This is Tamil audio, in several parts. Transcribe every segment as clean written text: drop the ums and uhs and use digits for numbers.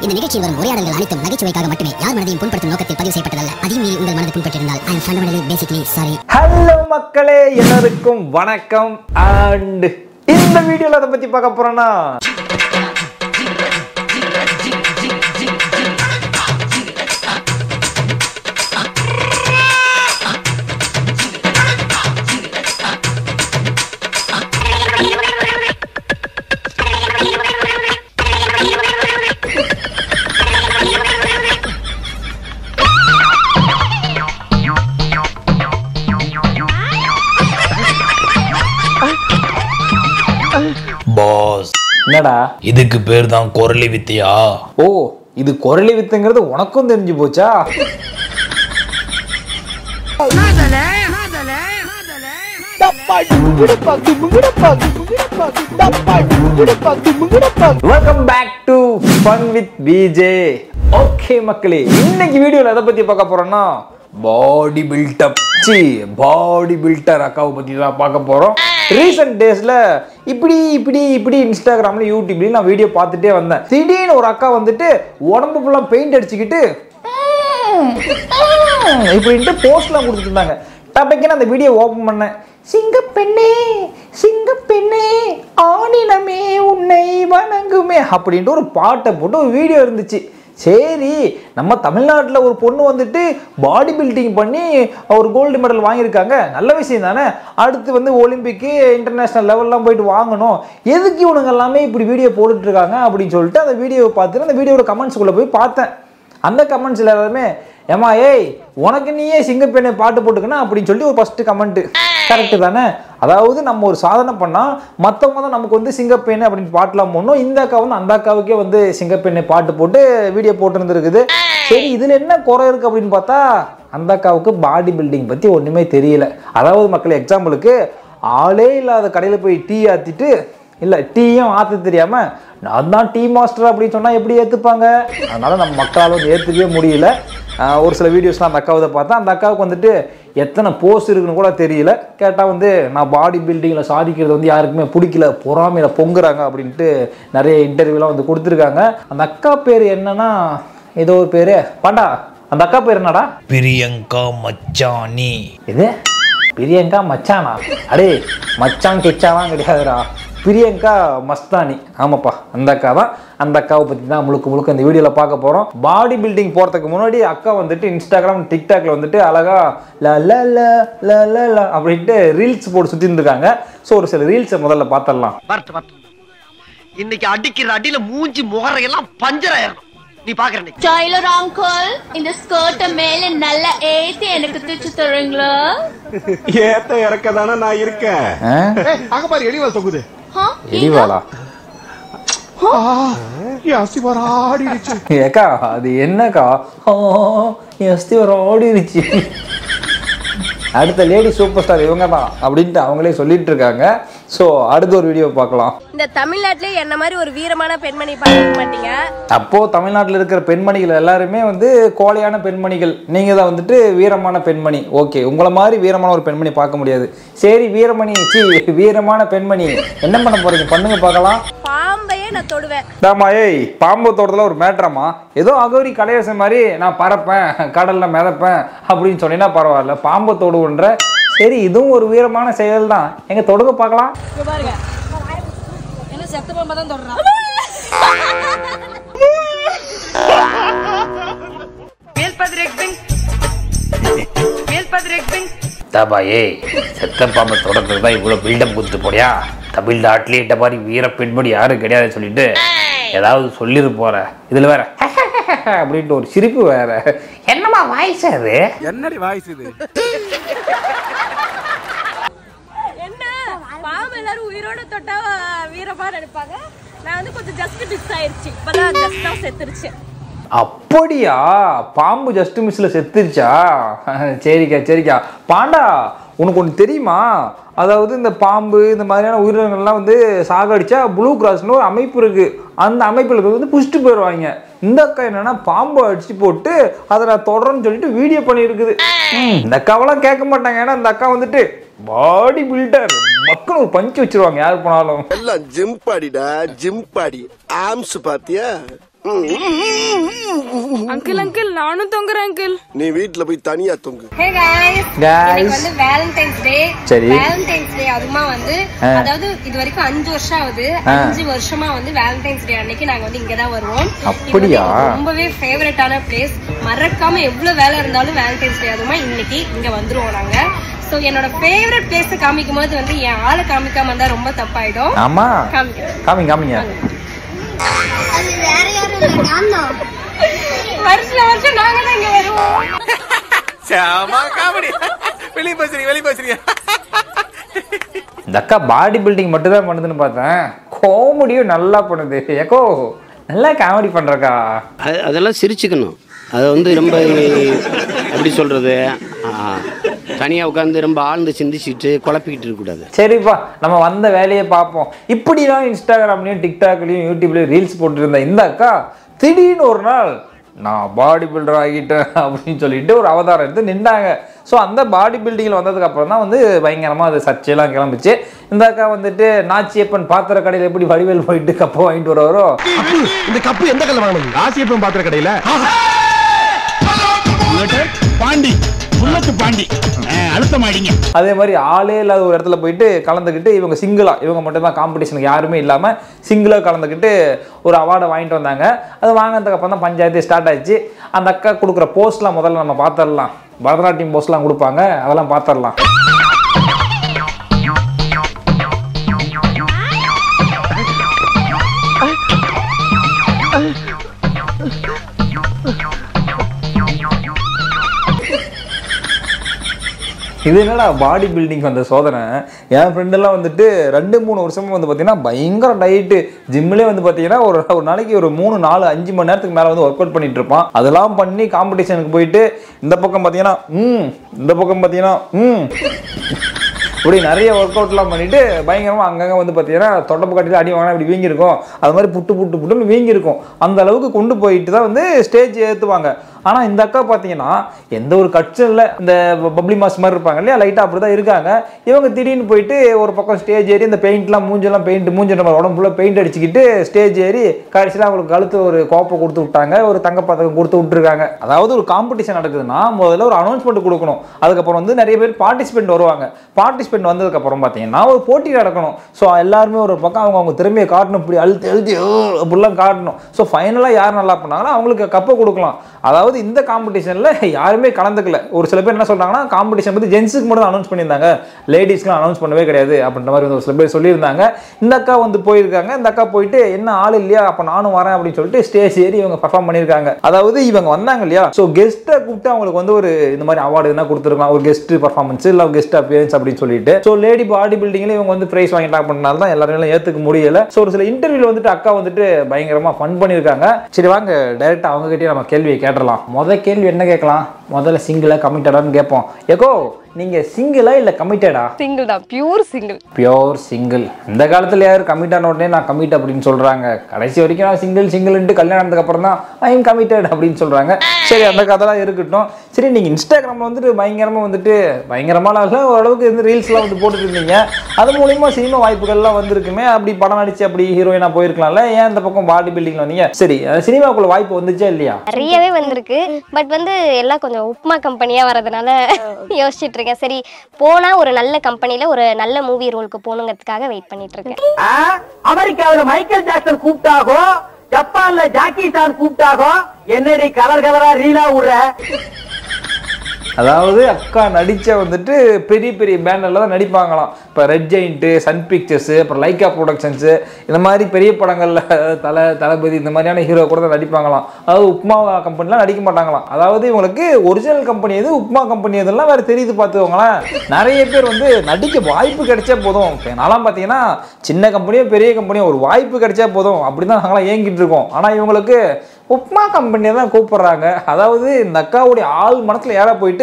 இந்த நிகழ்ச்சியில் வரும் உரையாடல்கள் அனைத்தும் நகைச்சுவைக்காக மட்டுமே யார் மனதையும் புண்படுத்தும் நோக்கத்தில் பதிவு செய்யப்பட்டதல்ல. அதையும் மீறி உங்கள் மனதை புண்பட்டிருந்தால் I am fundamentally basically sorry. Hello மக்களே, எல்லாருக்கும் வணக்கம். அண்ட் இந்த வீடியோல அதை பத்தி பார்க்க போறோம்னா பாஸ், என்னடா இதுக்கு பேர் தான் குரலி வித்தியா? ஓ, இது குரலி வித்துங்கிறது உனக்கும் தெரிஞ்சு போச்சா? Welcome back to fun with PJ. Okay மக்களே, இன்னைக்கு வீடியோல எதை பத்தி பார்க்க போறோம்னா பாடி பில்டப் பாடி பில்டர் அக்காவை பத்தி தான் பார்க்க போறோம். ரீசெண்ட் டேஸ்ல இப்படி இன்ஸ்டாகிராம்ல யூடியூப்லயும் நான் வீடியோ பார்த்துட்டே வந்தேன். திடீர்னு ஒரு அக்கா வந்துட்டு உடம்பு ஃபுல்லா பெயிண்ட் அடிச்சுக்கிட்டு இப்படின்ட்டு போஸ்ட்லாம் கொடுத்துட்டு இருந்தாங்க. டப்பைக்குன்னு அந்த வீடியோ ஓபன் பண்ணேன். சிங்கப்பெண்ணே ஆணினமே உன்னை வணங்குமே அப்படின்ட்டு ஒரு பாட்டை போட்டு ஒரு வீடியோ இருந்துச்சு. சரி, நம்ம தமிழ்நாட்டில் ஒரு பொண்ணு வந்துட்டு பாடி பில்டிங் பண்ணி ஒரு கோல்டு மெடல் வாங்கியிருக்காங்க, நல்ல விஷயம் தானே. அடுத்து வந்து ஒலிம்பிக்கு இன்டர்நேஷ்னல் லெவல்லாம் போயிட்டு வாங்கணும். எதுக்கு இவனுங்க எல்லாமே இப்படி வீடியோ போட்டுட்ருக்காங்க அப்படின்னு சொல்லிட்டு அந்த வீடியோவை பார்த்துட்டு அந்த வீடியோட கமெண்ட்ஸ்குள்ளே போய் பார்த்தேன். அந்த கமெண்ட்ஸில் எல்லாருமே ஏமா ஏய் உனக்கு நீயே சிங்கப்பெண்ணை பாட்டு போட்டுக்கணும் அப்படின்னு சொல்லி ஒரு ஃபஸ்ட்டு கமெண்ட்டு. கரெக்டு தானே? அதாவது நம்ம ஒரு சாதனை பண்ணால் மற்றவங்க தான் நமக்கு வந்து சிங்கப்பெண்ணை அப்படின்னு பாட்டெலாம் போடணும். இந்த அக்கா வந்து அந்த அக்காவுக்கே வந்து சிங்கப்பெண்ணை பாட்டு போட்டு வீடியோ போட்டுருந்துருக்குது. சரி, இதில் என்ன குறை இருக்குது அப்படின்னு பார்த்தா அந்த அக்காவுக்கு பாடி பில்டிங் பற்றி ஒன்றுமே தெரியல. அதாவது மக்கள், எக்ஸாம்பிளுக்கு ஆளே இல்லாத கடையில் போய் டீ ஆற்றிட்டு இல்லை டீயும் ஆற்ற தெரியாமல் நான் தான் டீ மாஸ்டர் அப்படின்னு சொன்னால் எப்படி ஏற்றுப்பாங்க? அதனால் நம்ம மக்களால் வந்து ஏற்றுக்கவே முடியல. ஒரு சில வீடியோஸ்லாம் அந்த அக்காவை பார்த்தா அந்த அக்காவுக்கு வந்துட்டு எத்தனை போஸ்ட் இருக்குன்னு கூட தெரியல. கேட்டால் வந்து நான் பாடி பில்டிங்கில் சாதிக்கிறது வந்து யாருக்குமே பிடிக்கல, பொறாமையில் பொங்குறாங்க அப்படின்ட்டு நிறைய இன்டர்வியூலாம் வந்து கொடுத்துருக்காங்க. அந்த அக்கா பேர் என்னன்னா ஏதோ ஒரு பேர் பாண்டா. அந்த அக்கா பேர் என்னடா? பிரியங்கா மச்சானி. இது பிரியங்கா மச்சானா? அடே மச்சான் கிச்சாலாம் கிடையாதுடா, பிரியங்கா மஸ்தானி. ஆமாப்பா, அந்த அக்கா தான். அந்த அக்காவை பற்றி தான் முழுக்க இந்த வீடியோவில் பார்க்க போகிறோம். பாடி பில்டிங் போகிறதுக்கு முன்னாடி அக்கா வந்துட்டு இன்ஸ்டாகிராம் டிக்டாக்ல வந்துட்டு அழகா ல ல ல ல ல ல அப்படின்ட்டு ரீல்ஸ் போட்டு சுற்றி இருந்திருக்காங்க. ஸோ ஒரு சில ரீல்ஸை முதல்ல பார்த்துடலாம். இன்னைக்கு அடிக்கிற அடியில மூஞ்சி முகரையெல்லாம் பஞ்சர் ஆயிரும். நீ பாக்குற டெய்லர் அங்கிள், இந்த ஸ்கர்ட்ட மேல நல்லா ஏத்தி எனக்கு தச்சு தருவீங்களா? ஏத்த இறக்கதானே நான் இருக்கேன். அங்க பாரு, எலிவால் தொகுது. எலிவாலா? ஏக்கா அது என்னக்கா? என் அஸ்தி வர ஆடிருச்சு. அடுத்த லேடி சூப்பர் ஸ்டார் இவங்க தான் அப்படின்ட்டு அவங்களே சொல்லிட்டு இருக்காங்க. ஸோ அடுத்த ஒரு வீடியோ பார்க்கலாம். இந்த தமிழ்நாட்டிலே என்ன மாதிரி ஒரு வீரமான பெண்மணி பார்க்க மாட்டீங்க. அப்போ தமிழ்நாட்டில் இருக்கிற பெண்மணிகள் எல்லாருமே வந்து கோழையான பெண்மணிகள். நீங்க தான் வந்துட்டு வீரமான பெண்மணி. ஓகே, உங்களை மாதிரி வீரமான ஒரு பெண்மணி பார்க்க முடியாது. சரி, வீரமான பெண்மணி என்ன பண்ண போறீங்க? பண்ணுங்க பார்க்கலாம். பாம்பையே நான் தொடுவேன். தாமா ஏய், பாம்பு தோட்டத்தில் ஒரு மேட்ராமா? ஏதோ அகோரி கலையரச மாதிரி நான் பறப்பேன், கடல்ல மிதப்பேன் அப்படின்னு சொன்னீங்கன்னா பரவாயில்ல, பாம்பை தொடுன்ற. சரி, இதுவும் ஒரு வீரமான செயல் தான். எங்க தொடுங்க பார்க்கலாம். பாருங்க, என்ன செத்த பாம்பை தான் தொடுறான். தபாயே, செத்த பாம்பை தொடர்றதுக்கு தான் இவ்வளோ பில்டப் கொடுத்துட்டு போறியா? தமிழ்நாட்டிலே இந்த மாதிரி வீர பெண்மணி யாரும் கிடையாதுன்னு சொல்லிட்டு ஏதாவது சொல்லிட்டு போற. இதுல வேற அப்படின்ட்டு ஒரு சிரிப்பு வேற. என்னமா வாய்ஸ் அது? என்னடி வாய்ஸ் இது? என்ன பாம்பு எல்லாரும் உயிரோட தொட்டா வீரமா நினைப்பாங்க. நான் வந்து கொஞ்சம் ஜஸ்ட் மிஸ் ஆயிருச்சு. இப்பதான் ஜஸ்டா செத்துருச்சு. அப்படியா? பாம்பு ஜஸ்ட் மிஸ்ல செத்துருச்சா? சரிக்கா. பாண்டா, உனக்கு ஒன்று தெரியுமா? அதாவது இந்த பாம்பு இந்த மாதிரியான உயிரினங்கள்லாம் வந்து சாகடிச்சா ப்ளூ கிராஸ்னு ஒரு அமைப்பு இருக்கு. அந்த அமைப்பில் வந்து புஷ்ட்டு போயிடுவாங்க. இந்த அக்கா என்னன்னா பாம்பை அடிச்சு போட்டு அதை நான் தொடரன்னு சொல்லிட்டு வீடியோ பண்ணியிருக்குது. இந்த அக்காவெல்லாம் கேட்க மாட்டாங்க. ஏன்னா இந்த அக்கா வந்துட்டு பாடி பில்டர், மக்கள் ஒரு பஞ்சு வச்சிருவாங்க யாரு போனாலும். எல்லாம் ஜிம் பாடிடா, ஜிம் பாடி. ஆம்ஸ் பாத்தியா? அங்கிள் அங்கிள் நானும் தொங்குறேன் அங்கிள். நீ வீட்டுல போய் தனியா தொங்கு. ஹே गाइस, இன்னைக்கு வந்து வேலண்டைன்ஸ் டே. சரி, வேலண்டைன்ஸ் டே அதுமா வந்து அதாவது இது வரைக்கும் 5 வருஷம் ஆகுது. 5 வருஷமா வந்து வேலண்டைன்ஸ் டே அன்னைக்கு நாங்க வந்து இங்க தான் வருவோம். அப்படியா? ரொம்பவே ஃபேவரட்டான பிளேஸ். மறக்காம எவ்வளவு வேலை இருந்தாலும் வேலண்டைன்ஸ் டே அதுமா இன்னைக்கு இங்க வந்துருவோம் நாங்க. சோ என்னோட ஃபேவரட் பிளேஸ் காமிக்கும் போது வந்து என் ஆளை காமிக்காம இருந்தா ரொம்ப தப்பாயிடும். ஆமா, காமிங்க. அது வேற யாரும் இல்ல, நான் தான். வருஷம் நாங்க தான் இங்க வருவோம். சாமா காமெடி. வெளிய பேசுறீங்க. இந்த அக்கா பாடி பில்டிங் மட்டும் தான் பண்ணுதுன்னு பார்த்தேன், காமெடியும் நல்லா பண்ணுது. ஏக்கோ நல்லா காமெடி பண்றக்கா. அதெல்லாம் சிரிச்சுக்கணும். அதை வந்து ரொம்ப எப்படி சொல்றது, தனியாக உட்காந்து ரொம்ப ஆழ்ந்து சிந்திச்சுட்டு குழப்பிக்கிட்டு இருக்கக்கூடாது. சரிப்பா, நம்ம வந்த வேலையை பார்ப்போம். இப்படிலாம் இன்ஸ்டாகிராம்லையும் டிக்டாக்லையும் யூடியூப்லையும் ரீல்ஸ் போட்டு இருந்த இந்த அக்கா திடீர்னு ஒரு நாள் நான் பாடி பில்டர் ஆகிட்டேன் அப்படின்னு சொல்லிட்டு ஒரு அவதாரம் எடுத்து நின்றாங்க. ஸோ அந்த பாடி பில்டிங்கில் வந்ததுக்கு அப்புறம் தான் வந்து பயங்கரமாக அது சர்ச்சையெல்லாம் கிளம்பிச்சு. இந்த அக்கா வந்துட்டு நாச்சியப்பன் பாத்திர கடையில் எப்படி வடிவேல் போயிட்டு கப்பை வாங்கிட்டு வருவாரோ, இந்த கப்பு எந்த கல்ல வாங்கணும்? ராசியப்பன் பாத்திர கடையில பாண்டி அழுத்தமாடிங்க. அதே மாதிரி ஆளே இல்லாத ஒரு இடத்துல போயிட்டு கலந்துக்கிட்டு இவங்க சிங்கிளா, இவங்க மட்டும் தான் காம்படிஷனுக்கு யாருமே இல்லாமல் சிங்கிளாக கலந்துக்கிட்டு ஒரு அவார்டை வாங்கிட்டு வந்தாங்க. அது வாங்கினதுக்கு அப்புறம் தான் பஞ்சாயத்து ஸ்டார்ட் ஆயிடுச்சு. அந்த அக்கா கொடுக்குற போஸ்ட்லாம் முதல்ல நம்ம பார்த்துடலாம். பரதநாட்டியம் போஸ்ட்லாம் கொடுப்பாங்க, அதெல்லாம் பார்த்துடலாம். இது என்னடா பாடி பில்டிங் வந்த சோதனை. என் ஃப்ரெண்டெல்லாம் வந்துட்டு 2-3 வருஷமா வந்து பார்த்தீங்கன்னா பயங்கர டயட்டு, ஜிம்லேயே வந்து பார்த்தீங்கன்னா ஒரு நாளைக்கு ஒரு 3-4-5 மணி நேரத்துக்கு மேலே வந்து ஒர்க் அவுட் பண்ணிட்டு இருப்பான். அதெல்லாம் பண்ணி காம்படிஷனுக்கு போயிட்டு இந்த பக்கம் பார்த்தீங்கன்னா இந்த பக்கம் பார்த்தீங்கன்னா இப்படி நிறைய ஒர்க் அவுட்லாம் பண்ணிட்டு பயங்கரமாக அங்கங்கே வந்து பார்த்தீங்கன்னா தொடப்பு கட்டியில் அடி வாங்கினா இப்படி வீங்கியிருக்கும், அது மாதிரி புட்டுன்னு வீங்கியிருக்கும். அந்த அளவுக்கு கொண்டு போயிட்டு தான் வந்து ஸ்டேஜ் ஏற்றுவாங்க. ஆனால் இந்த அக்கா பார்த்தீங்கன்னா எந்த ஒரு கட்சும் இல்லை, இந்த பப்ளி மாஸ் மாதிரி இருப்பாங்க இல்லையா, லைட்டாக அப்படி தான் இருக்காங்க. இவங்க திடீர்னு போயிட்டு ஒரு பக்கம் ஸ்டேஜ் ஏறி இந்த பெயிண்ட்லாம் மூஞ்சி நம்ம உடம்பு ஃபுல்லாக பெயிண்ட் அடிச்சுக்கிட்டு ஸ்டேஜ் ஏறி கடைசியில் அவங்களுக்கு கழுத்து ஒரு கோப்பை கொடுத்து விட்டாங்க, ஒரு தங்கப்பதக்கம் கொடுத்து விட்டுருக்காங்க. அதாவது ஒரு காம்படிஷன் நடக்குதுன்னா முதல்ல ஒரு அனௌன்ஸ்மெண்ட் கொடுக்கணும். அதுக்கப்புறம் வந்து நிறைய பேர் பார்ட்டிசிபெண்ட் வருவாங்க. பார்ட்டிசிபெண்ட் வந்ததுக்கப்புறம் பார்த்தீங்கன்னா ஒரு போட்டி நடக்கணும். ஸோ எல்லாருமே ஒரு பக்கம் அவங்க திறமையை காட்டணும், இப்படி அழுத்தி அப்படிலாம் காட்டணும். ஸோ ஃபைனலாக யார் நல்லா பண்ணாங்கன்னா அவங்களுக்கு கப்பை கொடுக்கலாம். அதாவது இந்த காம்படிஷனில் யாருமே கலந்துக்கல. ஒரு சில பேர் என்ன சொல்கிறாங்கன்னா காம்படிஷன் பற்றி ஜென்ஸுக்கு மட்டும் அனௌன்ஸ் பண்ணியிருந்தாங்க, லேடிஸ்க்குலாம் அனௌன்ஸ் பண்ணவே கிடையாது அப்படின்ற மாதிரி ஒரு சில பேர் சொல்லியிருந்தாங்க. இந்த அக்கா வந்து போயிருக்காங்க. இந்த அக்கா போயிட்டு என்ன ஆள் இல்லையா, அப்போ நானும் வரேன் அப்படின்னு சொல்லிட்டு ஸ்டேஜ் ஏறி இவங்க பர்ஃபார்ம் பண்ணியிருக்காங்க. அதாவது இவங்க வந்தாங்க இல்லையா, ஸோ கெஸ்ட்டை கூப்பிட்டு அவங்களுக்கு வந்து ஒரு இந்த மாதிரி அவார்டு என்ன கொடுத்துருக்கலாம், ஒரு கெஸ்ட் பர்ஃபார்மன்ஸ் இல்லை கெஸ்ட் அப்பியரன்ஸ் அப்படின்னு சொல்லிட்டு. ஸோ லேடி பாடி பில்டிங்ல இவங்க வந்து பிரைஸ் வாங்கிட்டாங்க பண்ணனால தான் எல்லாரும் ஏற்றுக்க முடியல. ஸோ ஒரு சில இன்டர்வியூல வந்துட்டு அக்கா வந்துட்டு பயங்கரமாக ஃபன் பண்ணியிருக்காங்க. சரி வாங்க டைரெக்டாக அவங்க கிட்டே நம்ம கேள்வியை கேட்டலாம். முதல் கேள்வி என்ன கேட்கலாம், முதல்ல சிங்கிளா கமிட்டடான்னு கேட்போம். ஏகோ நீங்க சிங்கிளா இல்ல கமிட்டடா? சிங்கிள் தான், பியூர் சிங்கிள். இந்த காலத்துல யாரு கமிட் ஆன உடனே நான் கமிட் அப்படின்னு சொல்றாங்க. கடைசி வரைக்கும் நான் சிங்கிள்ன்ட்டு கல்யாணத்துக்கு அப்புறம் தான் ஐ எம் கமிட்டட் அப்படின்னு சொல்றாங்க. சரி அந்த கதைலாம் இருக்கட்டும். சரி நீங்க இன்ஸ்டாகிராம்ல வந்துட்டு பயங்கரமான ஓரளவுக்கு இருந்து ரீல்ஸ்லாம் வந்து போட்டுட்டு இருந்தீங்க. அது மூலியமா சினிமா வாய்ப்புகள்லாம் வந்திருக்குமே, அப்படி படம் நடிச்சு அப்படி ஹீரோயினா போயிருக்கலாம்ல, ஏன் இந்த பக்கம் பாடி பில்டிங்ல வந்தீங்க? சரி சினிமாக்குள்ள வாய்ப்பு வந்துச்சா இல்லையா? நிறையவே வந்திருக்கு. பட் வந்து எல்லாம் கொஞ்சம் உப்மா கம்பெனியா வரதுனால யோசிச்சுட்டு இருக்கேன். சரி போனா ஒரு நல்ல கம்பெனில ஒரு நல்ல மூவி ரோலுக்கு போகணுங்கிறதுக்காக வெயிட் பண்ணிட்டு இருக்கேன். அமெரிக்காவில மைக்கேல் ஜாக்சன் கூப்பிட்டாகோ, ஜப்பான்ல ஜாக்கி சான் கூப்பிட்டாகோ, என்னடி கலர் ரீலா விடுற? அதாவது அக்கா நடிச்ச வந்துட்டு பெரிய பெரிய பேனர்ல தான் நடிப்பாங்களாம். இப்போ ரெட் ஜெயிண்ட், சன் பிக்சர்ஸ், அப்புறம் லைக்கா ப்ரொடக்ஷன்ஸ், இந்த மாதிரி பெரிய படங்கள்ல தளபதி இந்த மாதிரியான ஹீரோ கூட தான் நடிப்பாங்களாம். அதாவது உப்மா கம்பெனிலாம் நடிக்க மாட்டாங்களாம். அதாவது இவங்களுக்கு ஒரிஜினல் கம்பெனி எது, உப்மா கம்பெனி எதுலாம் வேற தெரியுது பார்த்துக்கோங்களேன். நிறைய பேர் வந்து நடிக்க வாய்ப்பு கிடைச்சா போதும். நான்லாம் பார்த்தீங்கன்னா சின்ன கம்பெனியோ பெரிய கம்பெனியோ ஒரு வாய்ப்பு கிடைச்சா போதும் அப்படிதான் நாங்களாம் ஏங்கிட்டு இருக்கோம். ஆனால் இவங்களுக்கு உப்மா கம்பெனியை தான் கூப்பிடுறாங்க. அதாவது இந்த அக்காவுடைய ஆள் மனசுல யாரா போயிட்டு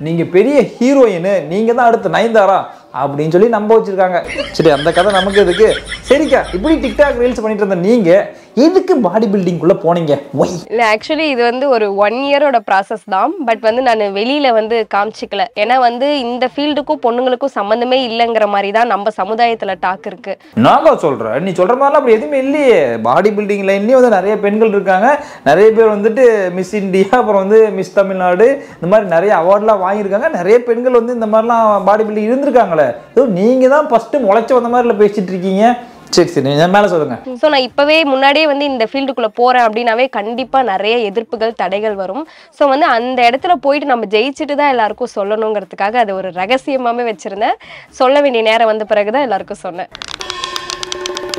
நீங்க பெரிய ஹீரோயின், நீங்க தான் அடுத்து நயன்தாரா அப்படின்னு சொல்லி நம்ப வச்சிருக்காங்க. சரி அந்த கதை நமக்கு எதுக்கு? சரிக்கா இப்படி டிக்டாக் ரீல்ஸ் பண்ணிட்டு இருந்த நீங்க எதுக்கு பாடி பில்டிங்குள்ளே போனீங்க? ஒய் இல்லை ஆக்சுவலி இது வந்து ஒரு 1 இயரோட ப்ராசஸ் தான். பட் வந்து நான் வெளியில் வந்து காமிச்சிக்கல. ஏன்னா வந்து இந்த ஃபீல்டுக்கும் பொண்ணுங்களுக்கும் சம்மந்தமே இல்லைங்கிற மாதிரி தான் நம்ம சமுதாயத்தில் டாக் இருக்கு. நாங்க சொல்கிறேன், நீ சொல்கிற மாதிரிலாம் அப்படி எதுவுமே இல்லையே. பாடி பில்டிங் லைன்லேயும் வந்து நிறைய பெண்கள் இருக்காங்க. நிறைய பேர் வந்துட்டு மிஸ் இந்தியா, அப்புறம் வந்து மிஸ் தமிழ்நாடு, இந்த மாதிரி நிறைய அவார்ட்லாம் வாங்கியிருக்காங்க. நிறைய பெண்கள் வந்து இந்த மாதிரிலாம் பாடி பில்டிங் இருந்திருக்காங்களே. நீங்கள் தான் ஃபஸ்ட்டு முளைச்சி வந்த மாதிரில பேசிட்டு இருக்கீங்க. சரி சரி, மேலே சொல்லுங்க. ஸோ நான் இப்போவே முன்னாடியே வந்து இந்த ஃபீல்டுக்குள்ளே போகிறேன் அப்படின்னாவே கண்டிப்பாக நிறைய எதிர்ப்புகள் தடைகள் வரும். ஸோ வந்து அந்த இடத்துல போயிட்டு நம்ம ஜெயிச்சுட்டு தான் எல்லாருக்கும் சொல்லணுங்கிறதுக்காக அது ஒரு ரகசியமாகவே வச்சுருந்தேன். சொல்ல வேண்டிய நேரம் வந்த பிறகு தான் எல்லாருக்கும் சொன்னேன்.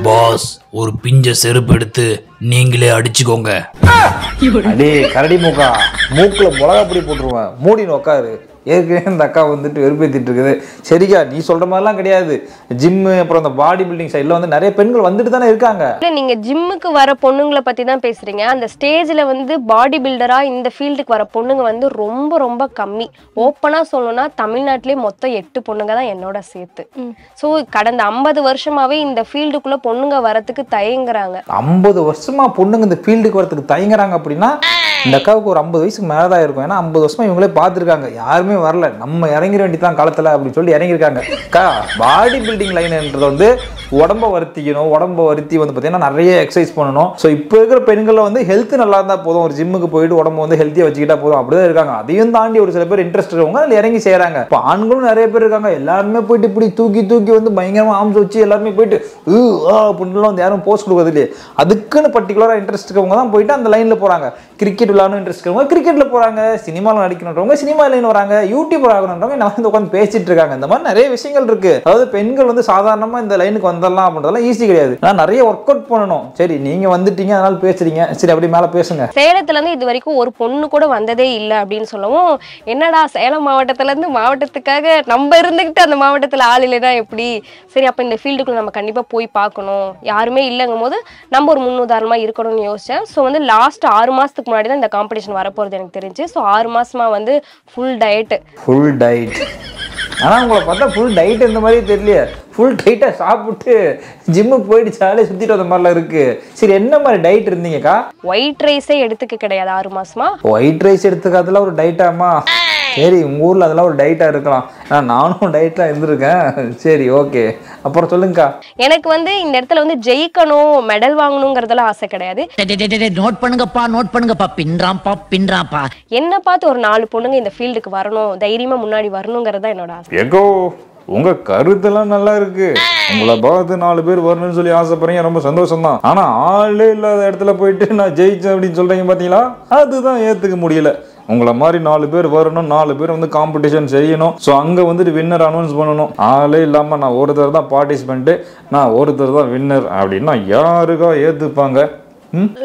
பாஸ், ஒரு பிஞ்ச செருப்பு எடுத்து நீங்களே அடிச்சுக்கோங்க. அடே கரடி மூக்கா, மூக்கில் மிளகா பொடி போட்டுருவேன், மூடின்னு உட்காரு. ஏற்கனவே இந்த அக்கா வந்துட்டு வெறுப்பேற்றிட்டு இருக்குது. சரிக்கா, நீ சொல்கிற மாதிரிலாம் கிடையாது. ஜிம்மு அப்புறம் அந்த பாடி பில்டிங் சைடில் வந்து நிறைய பெண்கள் வந்துட்டு தானே இருக்காங்க. இல்லை, நீங்கள் ஜிம்முக்கு வர பொண்ணுங்களை பற்றி தான் பேசுகிறீங்க. அந்த ஸ்டேஜில் வந்து பாடி பில்டராக இந்த ஃபீல்டுக்கு வர பொண்ணுங்க வந்து ரொம்ப ரொம்ப கம்மி. ஓப்பனாக சொல்லணும்னா தமிழ்நாட்டிலே மொத்தம் 8 பொண்ணுங்க தான் என்னோட சேர்த்து. ஸோ கடந்த 50 வருஷமாகவே இந்த ஃபீல்டுக்குள்ளே பொண்ணுங்க வரத்துக்கு தயங்குறாங்க. 50 வருஷமா பொண்ணுங்க இந்த ஃபீல்டுக்கு வரத்துக்கு தயங்குறாங்க அப்படின்னா இந்த அக்காவுக்கு ஒரு 50 வயசுக்கு மேலே தான் இருக்கும். ஏன்னா 50 வருஷமா இவங்களே பார்த்துருக்காங்க, யாருமே வரல. நம்ம இறங்கிட வேண்டியதான் காலத்தில் அப்படின்னு சொல்லி இறங்கியிருக்காங்க. அக்கா, பாடி பில்டிங் லைன்ன்றது வந்து உடம்பை வருத்திக்கணும். உடம்பை வருத்தி வந்து பார்த்தீங்கன்னா நிறைய எக்ஸசைஸ் பண்ணணும். ஸோ இப்போ இருக்கிற பெண்களில் வந்து ஹெல்த் நல்லா இருந்தால் போதும், ஒரு ஜிம்முக்கு போயிட்டு உடம்பு வந்து ஹெல்த்தியாக வச்சுக்கிட்டா போதும், அப்படிதான் இருக்காங்க. அதையும் தாண்டி ஒரு சில பேர் இன்ட்ரெஸ்ட் இருக்கவங்க அதில் இறங்கி செய்கிறாங்க. இப்போ ஆண்களும் நிறைய பேர் இருக்காங்க. எல்லாருமே போயிட்டு இப்படி தூக்கி தூக்கி வந்து பயங்கரமாக ஆம்ஸ் வச்சு எல்லாருமே போயிட்டு அப்படின்லாம் வந்து யாரும் போஸ்ட் கொடுக்குறது இல்லையே. அதுக்குன்னு பர்டிகுலராக இன்ட்ரெஸ்ட் இருக்கவங்க தான் போயிட்டு அந்த லைனில் போகிறாங்க. கிரிக்கெட் விளையாடணும் இன்ட்ரெஸ்ட் இருக்கவங்க கிரிக்கெட்டில் போகிறாங்க, சினிமாவில் நடிக்கணுன்றவங்க சினிமா லைன் வராங்க, யூடியூபர் ஆகணுன்றவங்க நான் வந்து உட்காந்து பேசிட்டு இருக்காங்க. இந்த மாதிரி நிறைய விஷயங்கள் இருக்கு. அதாவது பெண்கள் வந்து சாதாரணமாக இந்த லைனுக்கு வந்துடலாம் அப்படின்றதெல்லாம் ஈஸி கிடையாது. நான் நிறைய ஒர்க் அவுட் பண்ணணும். சரி, நீங்க வந்துட்டீங்க, அதனால பேசுறீங்க. சரி, அப்படி மேலே பேசுங்க. சேலத்துல இருந்து இது வரைக்கும் ஒரு பொண்ணு கூட வந்ததே இல்லை அப்படின்னு சொல்லவும், என்னடா சேலம் மாவட்டத்துல இருந்து மாவட்டத்துக்காக நம்ம இருந்துகிட்டு அந்த மாவட்டத்தில் ஆள் இல்லைனா எப்படி? சரி, அப்போ இந்த ஃபீல்டுக்குள்ள நம்ம கண்டிப்பாக போய் பார்க்கணும். யாருமே இல்லைங்கும் போது நம்ம ஒரு முன்னுதாரணமாக இருக்கணும்னு யோசிச்சேன். ஸோ வந்து லாஸ்ட் 6 மாதத்துக்கு முன்னாடி தான் இந்த காம்படிஷன் வரப்போகிறது எனக்கு தெரிஞ்சு. ஸோ 6 மாசமா வந்து ஃபுல் டயட். ஆனால் உங்களை பார்த்தா ஃபுல் டயட் இந்த மாதிரி தெரியலையே. ஃபுல் டைட்டாக சாப்பிட்டு ஜிம்முக்கு போயிட்டு ஜாலியாக சுற்றிட்டு வந்த மாதிரிலாம் இருக்குது. சரி, என்ன மாதிரி டயட் இருந்தீங்கக்கா? ஒயிட் ரைஸே எடுத்துக்க கிடையாது 6 மாசமா. ஒயிட் ரைஸ் எடுத்துக்காதெல்லாம் ஒரு டயட்டாமா? சரி, உங்கள் ஊரில் அதெல்லாம் ஒரு டயட்டாக இருக்கலாம். நானும் டயட்டாக இருந்திருக்கேன். சரி, ஓகே, அப்புறம் சொல்லுங்கக்கா. எனக்கு வந்து இந்த இடத்துல வந்து ஜெயிக்கணும், மெடல் வாங்கணுங்கிறதெல்லாம் ஆசை கிடையாது. நோட் பண்ணுங்கப்பா, பின்றாம்பா. என்ன பார்த்து ஒரு 4 பொண்ணுங்க இந்த ஃபீல்டுக்கு வரணும், தைரியமா முன்னாடி வரணுங்கிறதா என்னோட ஆசை. ஏகோ, உங்க கருத்தெல்லாம் நல்லா இருக்கு. உங்களை பார்த்து 4 பேர் வரணும்னு சொல்லி ஆசைப்படுறீங்க, ரொம்ப சந்தோஷம் தான். ஆனா ஆளே இல்லாத இடத்துல போயிட்டு நான் ஜெயிச்சேன் அப்படின்னு சொல்றீங்க பாத்தீங்களா, அதுதான் ஏத்துக்க முடியல. உங்களை மாதிரி 4 பேர் வரணும், 4 பேர் வந்து காம்படிஷன் செய்யணும். ஸோ அங்கே வந்துட்டு வின்னர் அனௌன்ஸ் பண்ணணும். ஆளே இல்லாமல் நான் ஒருத்தர் தான் பார்ட்டிசிபெண்ட்டு, நான் ஒருத்தர் தான் வின்னர் அப்படின்னா யாருக்கா ஏற்றுப்பாங்க?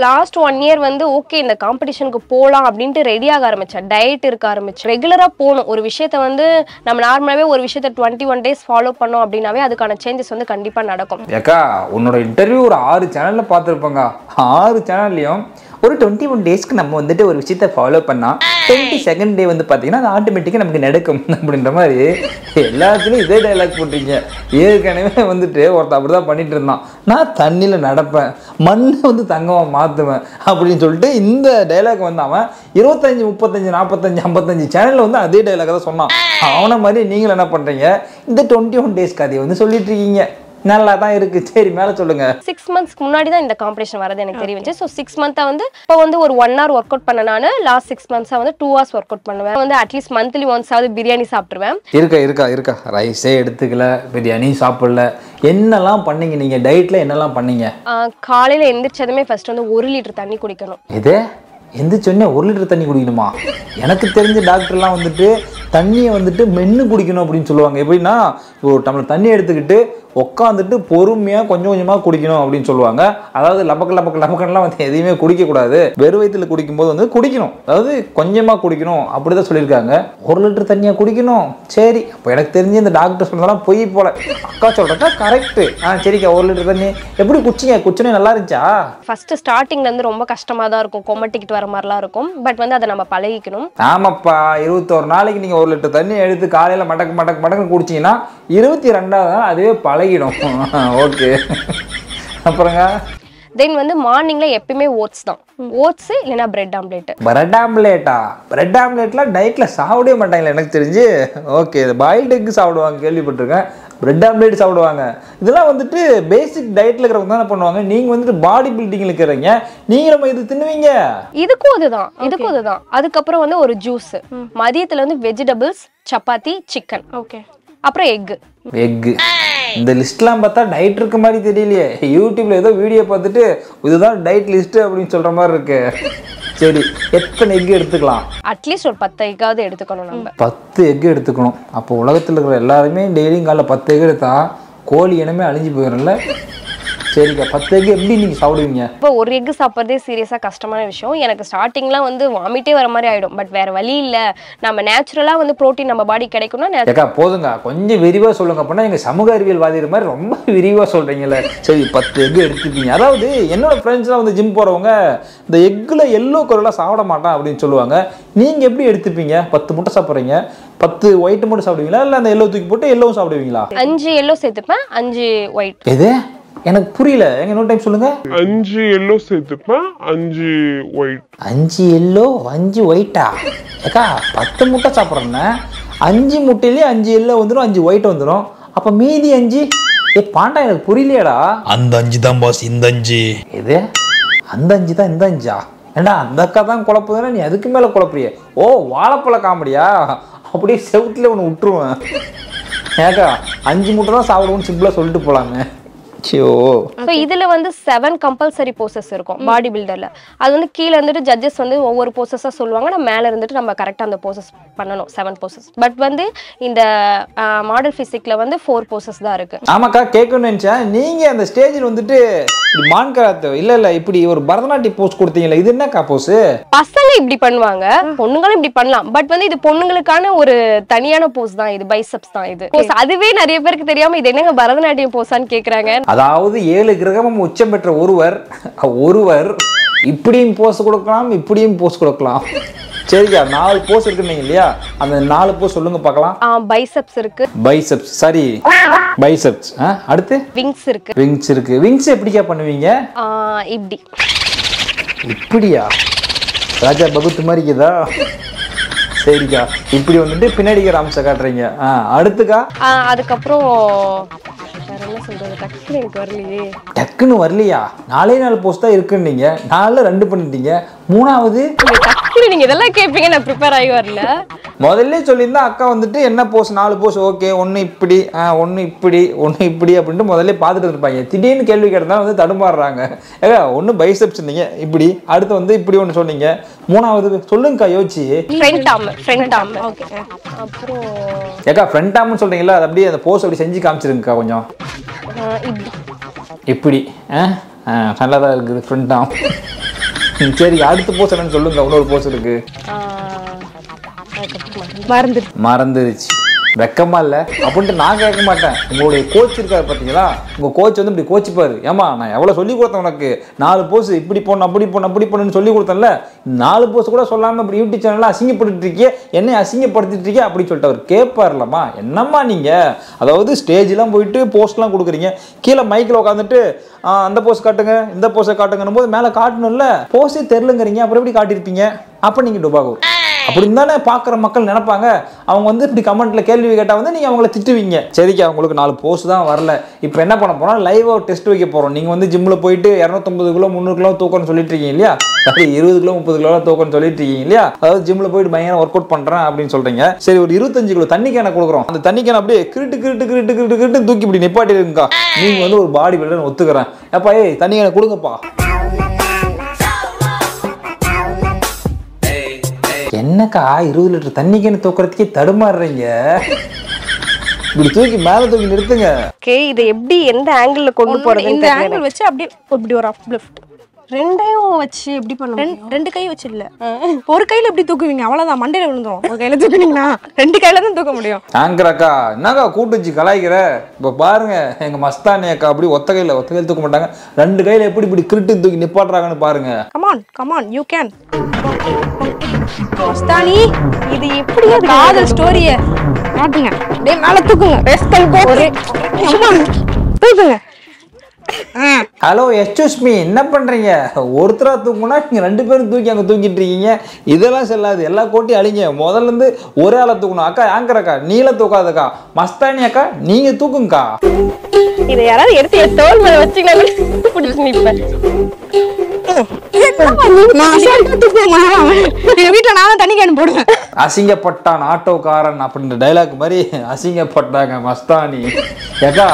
லாஸ்ட் 1 இயர் வந்து ஓகே இந்த காம்படிஷனுக்கு போகலாம் அப்படின்ட்டு ரெடியாக ஆரம்பிச்சேன். டயட் இருக்க ஆரம்பிச்சேன். ரெகுலராக போகணும். ஒரு விஷயத்த வந்து நம்ம நார்மலாகவே ஒரு விஷயத்த 21 days ஃபாலோ பண்ணோம் அப்படின்னாவே அதுக்கான சேஞ்சஸ் வந்து கண்டிப்பாக நடக்கும். ஏக்கா, உன்னோட இன்டர்வியூ ஒரு 6 சேனலில் பார்த்துருப்பாங்க. 6 சேனல்லையும் ஒரு 21 டேஸ்க்கு நம்ம வந்துட்டு ஒரு விஷயத்த ஃபாலோ பண்ணால் 22nd டே வந்து பார்த்தீங்கன்னா அது ஆட்டோமேட்டிக்காக நமக்கு நடக்கும் அப்படின்ற மாதிரி எல்லாத்துலேயும் இதே டைலாக் போட்டிருக்கீங்க. ஏற்கனவே வந்துட்டு ஒருத்தர் அப்படி தான் பண்ணிட்டு இருந்தான். நான் தண்ணியில் நடப்பேன், மண்ணை வந்து தங்கமாக மாற்றுவேன் அப்படின்னு சொல்லிட்டு இந்த டைலாக் வந்து அவன் 25, 35, 45, 55 சேனலில் வந்து அதே டைலாக் தான் சொன்னான். அவனை மாதிரி நீங்களும் என்ன பண்ணுறீங்க, இந்த 21 டேஸ் கதையை வந்து சொல்லிட்டு இருக்கீங்க. நல்லா தான் இருக்கு. சரி, மேலே சொல்லுங்க. 6 monthsக்கு முன்னாடி தான் இந்த காம்படிஷன் வரது எனக்கு தெரிஞ்சு. ஸோ 6 months வந்து இப்போ வந்து ஒரு 1 hour ஒர்க் அவுட் பண்ண நான் லாஸ்ட் 6 months வந்து 2 hours ஒர்க் அவுட் பண்ணுவேன். வந்து அட்லீஸ்ட் மந்த்லி ஒன்ஸ் ஆவது பிரியாணி சாப்பிட்டுருவேன். இருக்கா ரைஸே எடுத்துக்கல, பிரியாணி சாப்பிடல, என்னெல்லாம் பண்ணீங்க நீங்கள் டயட்டில்? என்னெல்லாம் பண்ணீங்க? காலையில் எந்திரிச்சதுமே ஃபர்ஸ்ட் வந்து 1 லிட்டர் தண்ணி குடிக்கணும். இது எந்திரிச்சோடனே 1 லிட்டர் தண்ணி குடிக்கணுமா? எனக்கு தெரிஞ்ச டாக்டர்லாம் வந்துட்டு தண்ணியை வந்துட்டு மென்று குடிக்கணும் அப்படின்னு சொல்லுவாங்க. எப்படின்னா, ஒரு டம்ளர் தண்ணி எடுத்துக்கிட்டு உட்காந்துட்டு பொறுமையாக கொஞ்சம் கொஞ்சமாக குடிக்கணும் அப்படின்னு சொல்லுவாங்க. அதாவது லபக்கெல்லாம் வந்து எதையுமே குடிக்கக்கூடாது, வெறும் வயிற்றுல குடிக்கும்போது வந்து குடிக்கணும், அதாவது கொஞ்சமாக குடிக்கணும் அப்படி தான் சொல்லியிருக்காங்க. 1 லிட்டர் தண்ணியாக குடிக்கணும். சரி, அப்போ எனக்கு தெரிஞ்சு இந்த டாக்டர் சொன்னதெல்லாம் பொய் போல. அக்கா சொல்கிறதா கரெக்டு. சரிக்கா, 1 லிட்டர் தண்ணி எப்படி குச்சிங்க? குச்சினே நல்லா இருந்துச்சா? ஃபர்ஸ்ட் ஸ்டார்டிங்லேருந்து ரொம்ப கஷ்டமாக தான் இருக்கும், கொமட்டிக்கிட்டு வர மாதிரிலாம் இருக்கும். பட் வந்து அதை நம்ம பழகிக்கணும். ஆமாப்பா, 21 நாளைக்கு நீங்கள் 1 லிட்டர் தண்ணி எடுத்து காலையில் மடக்கு குடிச்சிங்கன்னா 22வது அதுவே பழகிடும். ஓகே, அப்புறங்க தென் வந்து மார்னிங்ல எப்பயுமே ஓட்ஸ் தான், ஓட்ஸ் இல்லைன்னா பிரெட் ஆம்லேட். பிரெட் ஆம்லேட்டா? பிரெட் ஆம்லேட்லாம் டயட்ல சாப்பிடவே மாட்டாங்களா எனக்கு தெரிஞ்சு. ஓகே, பாயில்டு எக் சாப்பிடுவாங்க கேள்விப்பட்டிருக்கேன், பிரெட் ஆம்லேட் சாப்பிடுவாங்க. இதெல்லாம் வந்துட்டு பேசிக் டயட்ல இருக்கிறவங்க தானே பண்ணுவாங்க. நீங்க வந்துட்டு பாடி பில்டிங்ல இருக்கிறீங்க, நீங்க நம்ம இது தின்னுவீங்க. இதுக்கும் அதுதான். அதுக்கப்புறம் வந்து ஒரு ஜூஸ், மதியத்துல வந்து வெஜிடபிள்ஸ், சப்பாத்தி, சிக்கன், ஓகே, அப்புறம் எக். இந்த லிஸ்ட்லாம் பார்த்தா டயட் இருக்க மாதிரி தெரியலையே. யூடியூப்ல ஏதோ வீடியோ பார்த்துட்டு இதுதான் டயட் லிஸ்ட் அப்படின்னு சொல்ற மாதிரி இருக்கு. சரி, எத்தனை எக் எடுத்துக்கலாம்? அட்லீஸ்ட் ஒரு 10 எக்காவது எடுத்துக்கணும் நம்ம. 10 எக் எடுத்துக்கணும். அப்போ உலகத்தில் இருக்கிற எல்லாருமே டெய்லியும் காலைல 10 எக் எடுத்தா கோழி இனமே அழிஞ்சு போயிடும்ல. சரிக்கா, 10 எக் எப்படி நீங்க சாப்பிடுவீங்க? இப்போ ஒரு எக் சாப்பிட்றதே சீரியஸா கஷ்டமான விஷயம். எனக்கு ஸ்டார்டிங்லாம் வந்து வாமிட்டே வர மாதிரி ஆயிடும். பட் வேற வழி இல்ல, நம்ம நேச்சுரலா வந்து புரோட்டீன் நம்ம பாடி கிடைக்கும்னா. ஏக்கா போதுங்க, கொஞ்சம் விரிவா சொல்லுங்க. அப்படின்னா எங்க சமூக அறிவியல் வாதிற மாதிரி ரொம்ப விரிவா சொல்றீங்கல்ல. சரி, 10 எக் எடுத்துப்பீங்க. அதாவது என்னோட ஃப்ரெண்ட்ஸ்லாம் வந்து ஜிம் போறவங்க இந்த எக்குல எல்லோ கலர்லாம் சாப்பிட மாட்டான் அப்படின்னு சொல்லுவாங்க. நீங்க எப்படி எடுத்துப்பீங்க? 10 முட்டை சாப்பிட்றீங்க, 10 ஒயிட் மட்டும் சாப்பிடுவீங்களா இல்ல அந்த எல்லோ தூக்கி போட்டு எல்லோவும் சாப்பிடுவீங்களா? 5 எல்லோ சேர்த்துப்பேன், 5 ஒயிட். எது எனக்கு புரியல, எங்க இன்னொரு டைம் சொல்லுங்க. 5 எல்லோ சேர்த்துப்பேன், 5 ஒயிட். 5 எல்லோ 5 ஒயிட்டா? ஏக்கா 10 முட்டை சாப்பிட்றேன்னா 5 முட்டையிலேயே 5 எல்லோ வந்துடும், 5 ஒயிட் வந்துடும். அப்ப மீதி 5 பாண்டா எனக்கு புரியலையாடா. அந்த 5 தான் பாஸ், இந்த 5. எது அந்த 5 தான் இந்த 5ஆ? ஏண்டா அந்த அக்கா தான் குழப்புதுன்னா நீ அதுக்கு மேல குழப்பறிய. ஓ, வாழைப்பழ காமெடியா? அப்படியே செவுத்துல ஒன்று விட்டுருவேன். ஏக்கா 5 முட்டை தான் சாப்பிடுவோம்னு சிம்பிளா சொல்லிட்டு போலாங்க. So இதுல வந்து 7 கம்பல்சரி போசஸ் இருக்கும் பாடி பில்டர்ல. அது வந்து கீழ இருந்துட்டு ஜட்ஜஸ் வந்து ஒவ்வொரு போசஸா சொல்லுவாங்க, நம்ம மேல இருந்துட்டு நம்ம கரெக்ட்டா அந்த போசஸ் பண்ணனும். 7 போசஸ். பட் வந்து இந்த மாடல் பிசிக்ல வந்து 4 போசஸ் தான் இருக்கு. ஆமாக்கா, கேட்கணும்னு நினைச்சேன். நீங்க அந்த ஸ்டேஜில் வந்துட்டு இப்படி மான்கராத்தே இல்ல இப்படி ஒரு பரதநாட்டிய போஸ் கொடுத்தீங்கல்ல, இது என்னக்கா போஸ்? பசங்க இப்படி பண்ணுவாங்க, பொண்ணுங்களும் இப்படி பண்ணலாம். பட் வந்து இது பொண்ணுங்களுக்கான ஒரு தனியான போஸ் தான், இது பைசெப்ஸ் தான் இது. அதுவே நிறைய பேருக்கு தெரியாம இது என்னங்க பரதநாட்டியம் போஸான்னு கேக்குறாங்க. அதாவது 7 கிரகமும் உச்சம் பெற்ற ஒருவர் இப்படியும் போஸ் கொடுக்கலாம், இப்படியும் போஸ் கொடுக்கலாம். சரிக்கா, 4 போஸ் இருக்குன்னு இல்லையா? அந்த 4 போஸ் சொல்லுங்க பார்க்கலாம். பைசெப்ஸ் இருக்கு, பைசெப்ஸ் சாரி பைசெப்ஸ். அடுத்து விங்ஸ் இருக்கு. விங்ஸ் எப்படிக்கா பண்ணுவீங்க? இப்படியா? ராஜா பகத் மாதிரி இருக்குதா? சரிக்கா, இப்படி வந்துட்டு பின்னாடி ராம்ச காட்டுறீங்க. அடுத்துக்கா? அதுக்கப்புறம் என்ன சொல்றது, டக்குன்னு வரலையா? 4 போஸ்ட் தான் இருக்குன்னீங்க, 4ல 2 பண்ணிட்டீங்க, 3வது நீங்க இதெல்லாம் கேட்பீங்க, நான் ப்ரிப்பேர் ஆகி வரல. முதல்ல சொல்லியிருந்தா அக்கா வந்துட்டு என்ன போஸ் 4 போஸ் ஓகே, ஒன்று இப்படி ஒன்று இப்படி அப்படின்ட்டு முதல்ல பார்த்துட்டு இருப்பாங்க. திடீர்னு கேள்வி கேட்டதால் வந்து தடுமாறுறாங்க. ஏக்கா ஒன்று பைசெப்ஸ் நீங்க இப்படி, அடுத்து வந்து இப்படி ஒன்று சொன்னீங்க, 3வது சொல்லுங்கக்கா யோசிச்சு. Front arm. ஓகே, அப்புறம் ஏக்கா ஃப்ரண்ட் ஆர்ம்னு சொல்றீங்களா? அது அப்படியே அந்த போஸ் அப்படி செஞ்சு காமிச்சிருங்கக்கா கொஞ்சம். இப்படி நல்லா தான் இருக்குது ஃப்ரண்ட் ஆர்ம். சரி, அடுத்த போஸ் என்னன்னு சொல்லுங்க. இன்னொரு போஸ் இருக்கு, மறந்துருச்சு. வெக்கமா இல்ல அப்படின்ட்டு நான் கேட்க மாட்டேன். உங்களுடைய கோச் இருக்காரு பார்த்தீங்களா, உங்க கோச் வந்து இப்படி கோச்சிப்பாரு. ஏமா நான் எவ்வளவு சொல்லி கொடுத்தேன் உனக்கு, 4 போஸ் இப்படி போன அப்படி போன்னு சொல்லி கொடுத்தேன்ல, 4 போஸ் கூட சொல்லாம இப்படி யூடியூப் சேனல்ல அசிங்கப்படுத்திட்டு இருக்கியே, என்னை அசிங்கப்படுத்திட்டு இருக்கியே அப்படின்னு சொல்லிட்டு அவர் கேட்பாருலம்மா. என்னம்மா நீங்க, அதாவது ஸ்டேஜ்லாம் போயிட்டு போஸ்ட்லாம் கொடுக்குறீங்க, கீழே மைக்கில் உட்காந்துட்டு அந்த போஸ் காட்டுங்க இந்த போஸை காட்டுங்கன்னும் போது மேலே காட்டணும்ல, போஸே தெரிலங்கிறீங்க, அப்புறம் எப்படி காட்டியிருப்பீங்க? அப்போ நீங்கள் டுபாகூர் அப்படின்னு தானே பார்க்குற மக்கள் நினைப்பாங்க. அவங்க வந்து இப்படி கமெண்ட்ல கேள்வி கேட்டால் வந்து நீங்கள் அவங்கள திட்டுவீங்க. சரிக்கா, அவங்களுக்கு 4 போஸ் தான் வரல. இப்போ என்ன பண்ண போறோம், லைவாக டெஸ்ட் வைக்க போகிறோம். நீங்கள் வந்து ஜிம்மில் போயிட்டு 250 கிலோ 300 கிலோ தூக்கணும்னு சொல்லிட்டு இருக்கீங்க இல்லையா? சரி, 20 கிலோ 30 கிலோ தூக்கணும்னு சொல்லிட்டு இருக்கீங்க இல்லையா? அதாவது ஜிம்மில் போயிட்டு பயங்கர ஒர்க் அவுட் பண்ணுறேன் அப்படின்னு சொல்கிறீங்க. சரி, ஒரு 25 கிலோ தண்ணி கேனை கொடுக்குறோம். அந்த தண்ணி கேனை அப்படியே கிரிட்டு தூக்கி இப்படி நிப்பாட்டிருக்கா. நீங்கள் வந்து ஒரு பாடி பில்டர் ஒத்துக்கிறேன். அப்பா தண்ணி கேனை கொடுங்கப்பா. என்னக்கா 20 லிட்டர் தண்ணி கேன் தூக்குறதுக்கே தடுமாறுறீங்க, இப்படி தூக்கி மேல தூக்கி நிறுத்துங்க. ஓகே, இதை எப்படி எந்த ஆங்கிள் கொண்டு போறது? இந்த ஆங்கிள் வச்சு அப்படியே இப்படி ஒரு அப் லிஃப்ட், ரெண்டையும் வச்சு எப்படி பண்ணுவீங்க? 2 கை வச்சு இல்ல, ஒரு கையில எப்படி தூக்குவீங்க? அவ்வளவுதான், மண்டையில விழுந்துரும். ஒரு கையில தூக்குனீங்கன்னா 2 கையில தான் தூக்க முடியும். ஆங்கராக்கா என்னக்கா கூட்டு வச்சு கலாய்க்கிற? இப்ப பாருங்க, எங்க மஸ்தானி அக்கா அப்படி ஒத்த கையில தூக்க மாட்டாங்க, 2 கையில எப்படி இப்படி கிரிட்டு தூக்கி நிப்பாட்டுறாங்கன்னு பாருங்க. Come on you can. மஸ்தானி, இது எப்படி காதல் ஸ்டோரிய காட்டுங்க. டேய் மேல தூக்குங்க, ரெஸ்ட் பண்ணி தூக்குங்க. ஹலோ எக்ஸ்கியூஸ் மீ, என்ன பண்றீங்க? ஒருத்தரா தூங்குனா நீங்க 2 பேரும் தூக்கி அங்க தூக்கிட்டு இருக்கீங்க. இதெல்லாம் செல்லாது. எல்லா கோட்டையும் அழிங்க. முதல்ல இருந்து ஒரே ஆளை தூக்கணும். அக்கா ஆங்கர் அக்கா நீல தூக்காதக்கா. மஸ்தானி அக்கா நீங்க தூக்குங்கக்கா. இதை யாராவது எடுத்து என் தோல் மேல வச்சுக்கலாம். வீட்டுல நான் தண்ணி கேன் போடுவேன். அசிங்கப்பட்டான் ஆட்டோக்காரன் அப்படின்ற டைலாக் மாதிரி அசிங்கப்பட்டாங்க மஸ்தானி. ஏக்கா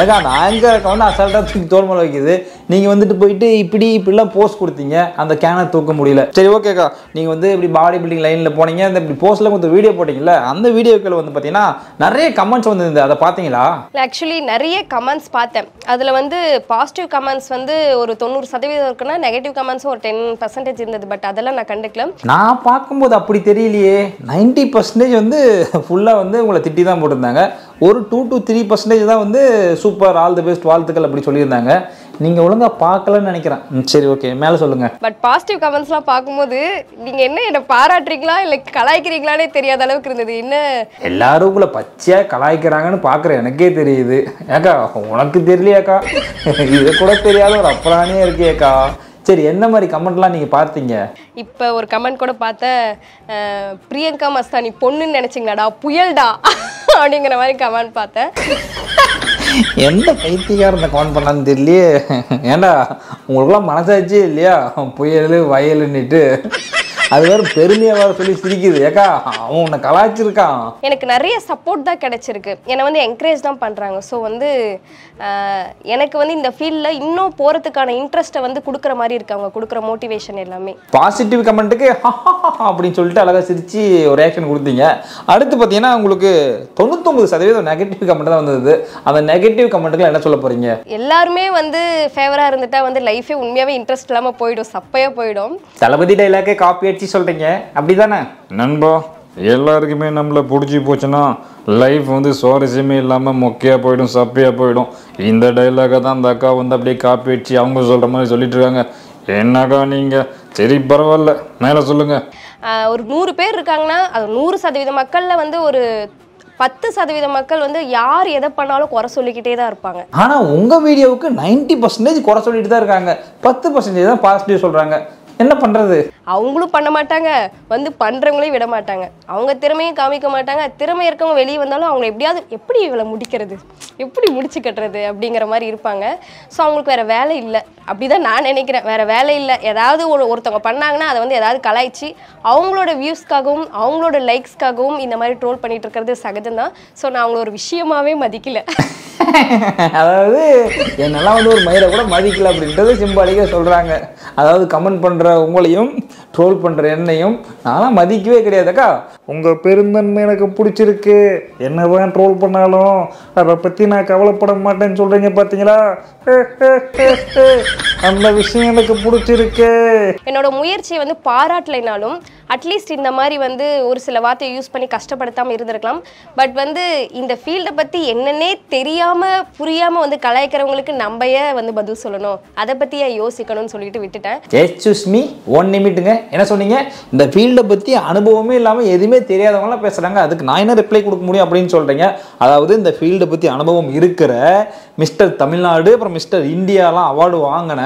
ஏக்கா நான் ஆங்கர் அக்கா வந்து அசால்ட்டா தூக்கி தோல் மேல வைக்குது. நீங்க வந்துட்டு போயிட்டு இப்படிலாம் போஸ்ட் கொடுத்தீங்க, அந்த கேனை தூக்க முடியல. சரி ஓகேக்கா, நீங்க வந்து இப்படி பாடி பில்டிங் லைன்ல போனீங்க, இந்த இப்படி போஸ்ட்ல கொஞ்சம் வீடியோ போட்டீங்கல்ல, அந்த வீடியோக்கள் வந்து பாத்தீங்கன்னா நிறைய கமெண்ட்ஸ் வந்து அதை பாத்தீங்களா? ஆக்சுவலி நிறைய கமெண்ட்ஸ் பார்த்தேன். அதுல வந்து பாசிட்டிவ் கமெண்ட்ஸ் வந்து ஒரு 90% இருக்குன்னா நெகட்டிவ் கமெண்ட்ஸும் ஒரு 10% இருந்தது. பட் அதெல்லாம் நான் கண்டுக்கல. நான் பார்க்கும்போது அப்படி தெரியலையே. 90% வந்து ஃபுல்லா வந்து உங்களை திட்டி தான் போட்டிருந்தாங்க. ஒரு 2 to 3% தான் வந்து சூப்பர் ஆல் தி பெஸ்ட் வாழ்த்துக்கள் அப்படி சொல்லியிருந்தாங்க. நீங்க ஒழுங்கா பார்க்கலன்னு நினைக்கிறேன். சரி ஓகே, மேல சொல்லுங்க. பட் பாசிட்டிவ் கமெண்ட்ஸ்லாம் பார்க்கும்போது நீங்க என்ன பாராட்டுறீங்களா இல்ல கலாய்க்கிறீங்களானே தெரியாத அளவுக்கு இருந்தது. என்ன எல்லாரும் உங்களை பச்சையா கலாய்க்கிறாங்கன்னு பாக்குறேன், எனக்கே தெரியுது. ஏக்கா உனக்கு தெரியலையாக்கா? இது கூட தெரியாத ஒரு அப்புறானே இருக்கேக்கா. சரி, என்ன மாதிரி கமெண்ட்லாம் நீங்க பார்த்தீங்க? இப்ப ஒரு கமெண்ட் கூட பார்த்தேன், பிரியங்கா மஸ்தானி பொண்ணுன்னு நினைச்சிங்களாடா, புயல்டா அப்படிங்கிற மாதிரி கமெண்ட் பார்த்தேன். எந்த பைத்தியக்காரன் இந்த கமெண்ட் பண்ணான்னு தெரியலையே. ஏண்டா உங்களுக்குலாம் மனசாச்சே இல்லையா? புயல் வயலுன்னுட்டு அது வேற பெருமையா வேற சொல்லி சிரிக்குது. ஏக்கா அவன் உன்னை கலாய்ச்சிருக்கான். எனக்கு நிறைய சப்போர்ட் தான் கிடைச்சிருக்கு. என்னை வந்து என்கரேஜ் தான் பண்றாங்க. ஸோ வந்து எனக்கு வந்து இந்த ஃபீல்ட்ல இன்னும் போறதுக்கான இன்ட்ரெஸ்ட்டை வந்து கொடுக்குற மாதிரி இருக்கு. அவங்க கொடுக்குற மோட்டிவேஷன் எல்லாமே. பாசிட்டிவ் கமெண்ட்டுக்கு அப்படின்னு சொல்லிட்டு அழகா சிரிச்சு ஒரு ரியாக்ஷன் கொடுத்தீங்க. அடுத்து பார்த்தீங்கன்னா உங்களுக்கு 99% நெகட்டிவ் கமெண்ட் தான் வந்தது. அந்த நெகட்டிவ் கமெண்ட்டுக்கு என்ன சொல்ல போறீங்க? எல்லாருமே வந்து ஃபேவரா இருந்துட்டா வந்து லைஃபே உண்மையாவே இன்ட்ரெஸ்ட் இல்லாம போயிடும், சப்பையா போயிடும். தளபதி டைலாக்கே காப்பி அடிச்சு சொல்றீங்க, அப்படிதானே நண்பா? எல்லாருக்குமே நம்மளை பிடிச்சி போச்சுன்னா லைஃப் வந்து சுவாரஸ்யமே இல்லாமல் மொக்கையாக போயிடும், சப்பையாக போயிடும். இந்த டைலாகை தான் அந்த அக்கா வந்து அப்படியே காப்பி அடிச்சு அவங்க சொல்கிற மாதிரி சொல்லிட்டு இருக்காங்க. என்னக்கா நீங்கள்? சரி பரவாயில்ல, மேலே சொல்லுங்கள். ஒரு 100 பேர் இருக்காங்கன்னா அது 100% மக்களில் வந்து ஒரு 10% மக்கள் வந்து யார் எதை பண்ணாலும் குறை சொல்லிக்கிட்டே தான் இருப்பாங்க. ஆனால் உங்கள் வீடியோவுக்கு 90% குறை சொல்லிட்டு தான் இருக்காங்க, 10% தான் பாசிட்டிவ் சொல்கிறாங்க. என்ன பண்ணுறது? அவங்களும் பண்ண மாட்டாங்க, வந்து பண்ணுறவங்களையும் விட மாட்டாங்க. அவங்க திறமையும் காமிக்க மாட்டாங்க. திறமை இருக்கவங்க வெளியே வந்தாலும் அவங்க எப்படியாவது எப்படி இவளை முடிக்கிறது, எப்படி முடிச்சு கட்டுறது அப்படிங்கிற மாதிரி இருப்பாங்க. ஸோ அவங்களுக்கு வேறு வேலை இல்லை, அப்படி தான் நான் நினைக்கிறேன். வேறு வேலை இல்லை. ஏதாவது ஒருத்தவங்க பண்ணாங்கன்னா அதை வந்து ஏதாவது கலாய்ச்சி அவங்களோட வியூஸ்க்காகவும் அவங்களோட லைக்ஸ்க்காகவும் இந்த மாதிரி ட்ரோல் பண்ணிட்டு இருக்கிறது சகஜம்தான். ஸோ நான் அவங்கள ஒரு விஷயமாவே மதிக்கல. அதாவது என்னெல்லாம் வந்து ஒரு மயிரை கூட மதிக்கல அப்படின்றது சிம்பாலிக்காக சொல்கிறாங்க. அதாவது கமெண்ட் பண்ணுற உங்களையும் ட்ரோல் பண்ணுற என்னையும் நான்லாம் மதிக்கவே கிடையாதுக்கா. உங்கள் பெருந்தன்மை எனக்கு பிடிச்சிருக்கு, என்னதான் ட்ரோல் பண்ணாலும் அதை பற்றி நான் கவலைப்பட மாட்டேன்னு சொல்கிறீங்க பார்த்தீங்களா? அந்த விஷயம் எனக்கு பிடிச்சிருக்கு. என்னோட முயற்சியை வந்து பாராட்டலைனாலும் அட்லீஸ்ட் இந்த மாதிரி வந்து ஒரு சில வார்த்தையை யூஸ் பண்ணி கஷ்டப்படுத்தாமல் இருந்திருக்கலாம். பட் வந்து இந்த ஃபீல்டை பற்றி என்னன்னே தெரியாமல் புரியாமல் வந்து கலாய்க்கிறவங்களுக்கு நம்பைய வந்து பதில் சொல்லணும், அதை பற்றி யோசிக்கணும்னு சொல்லிட்டு விட்டுட்டேன். Excuse me, 1 நிமிட்டுங்க. என்ன சொன்னீங்க? இந்த ஃபீல்டை பற்றி அனுபவமே இல்லாமல் எதுவுமே தெரியாதவங்களாம் பேசுகிறாங்க, அதுக்கு நான் என்ன ரிப்ளை கொடுக்க முடியும் அப்படின்னு சொல்கிறீங்க? அதாவது இந்த ஃபீல்டை பற்றி அனுபவம் இருக்கிற மிஸ்டர் தமிழ்நாடு அப்புறம் மிஸ்டர் இந்தியாலாம் அவார்டு வாங்கின